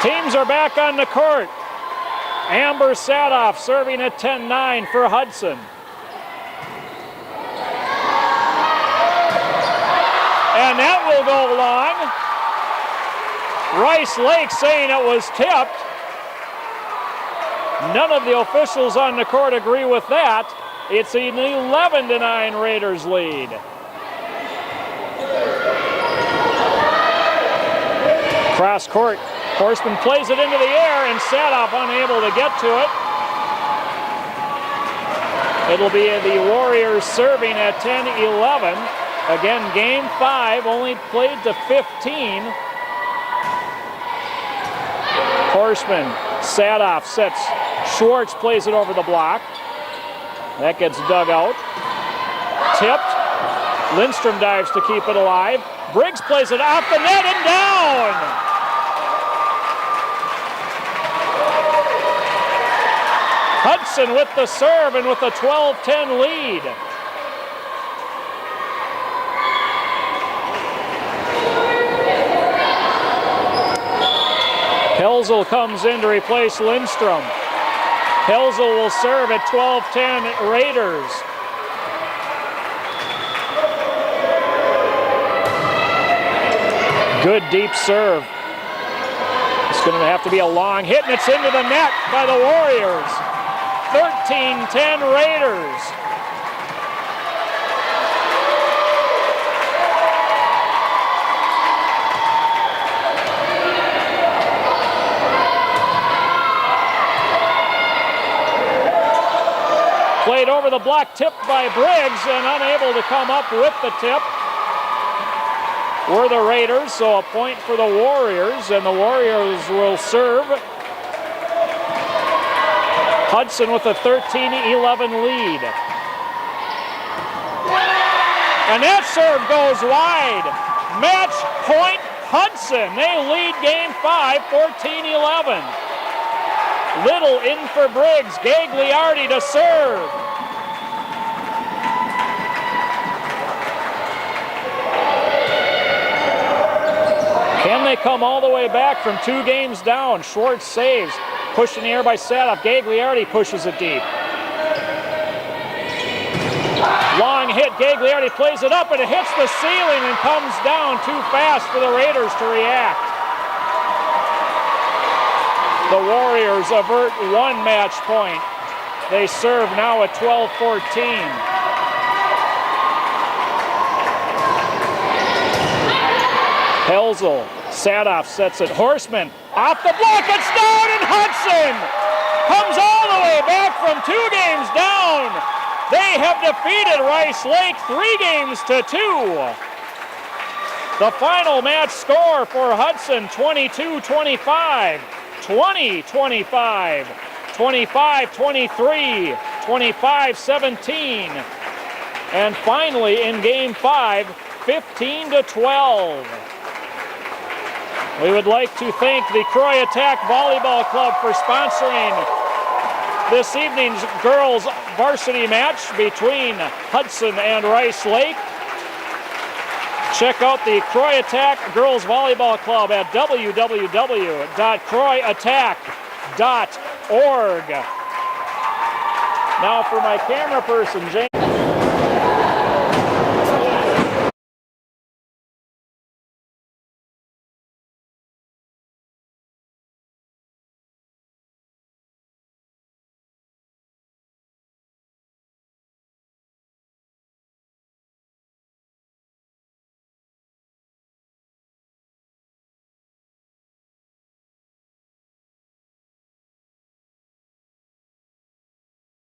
Teams are back on the court. Amber Sadoff serving at 10-9 for Hudson. And that will go long. Rice Lake saying it was tipped. None of the officials on the court agree with that. It's an 11-9 Raiders lead. Cross court, Horseman plays it into the air, and Sadoff unable to get to it. It'll be the Warriors serving at 10-11. Again, game 5 only played to 15. Horseman, Sadoff sets. Schwartz plays it over the block. That gets dug out. Tipped. Lindstrom dives to keep it alive. Briggs plays it off the net and down. Hudson with the serve and with a 12-10 lead. Helzel comes in to replace Lindstrom. Helzel will serve at 12-10 Raiders. Good deep serve. It's going to have to be a long hit, and it's into the net by the Warriors. 13-10 Raiders. Played over the block, tipped by Briggs, and unable to come up with the tip were the Raiders, so a point for the Warriors, and the Warriors will serve. Hudson with a 13-11 lead. And that serve goes wide. Match point Hudson. They lead game 5, 14-11. Little in for Briggs. Gagliardi to serve. Can they come all the way back from 2 games down? Schwartz saves. Pushed in the air by Sadoff. Gagliardi pushes it deep. Long hit. Gagliardi plays it up, and it hits the ceiling and comes down too fast for the Raiders to react. The Warriors avert 1 match point. They serve now at 12-14. Helzel. Sadoff sets it. Horseman off the block. It's down, and Hudson comes all the way back from 2 games down. They have defeated Rice Lake 3 games to 2. The final match score for Hudson, 22-25, 20-25, 25-23, 25-17, and finally in game 5, 15-12. We would like to thank the Croy Attack Volleyball Club for sponsoring this evening's girls varsity match between Hudson and Rice Lake. Check out the Croy Attack Girls Volleyball Club at www.croyattack.org. Now for my camera person, James.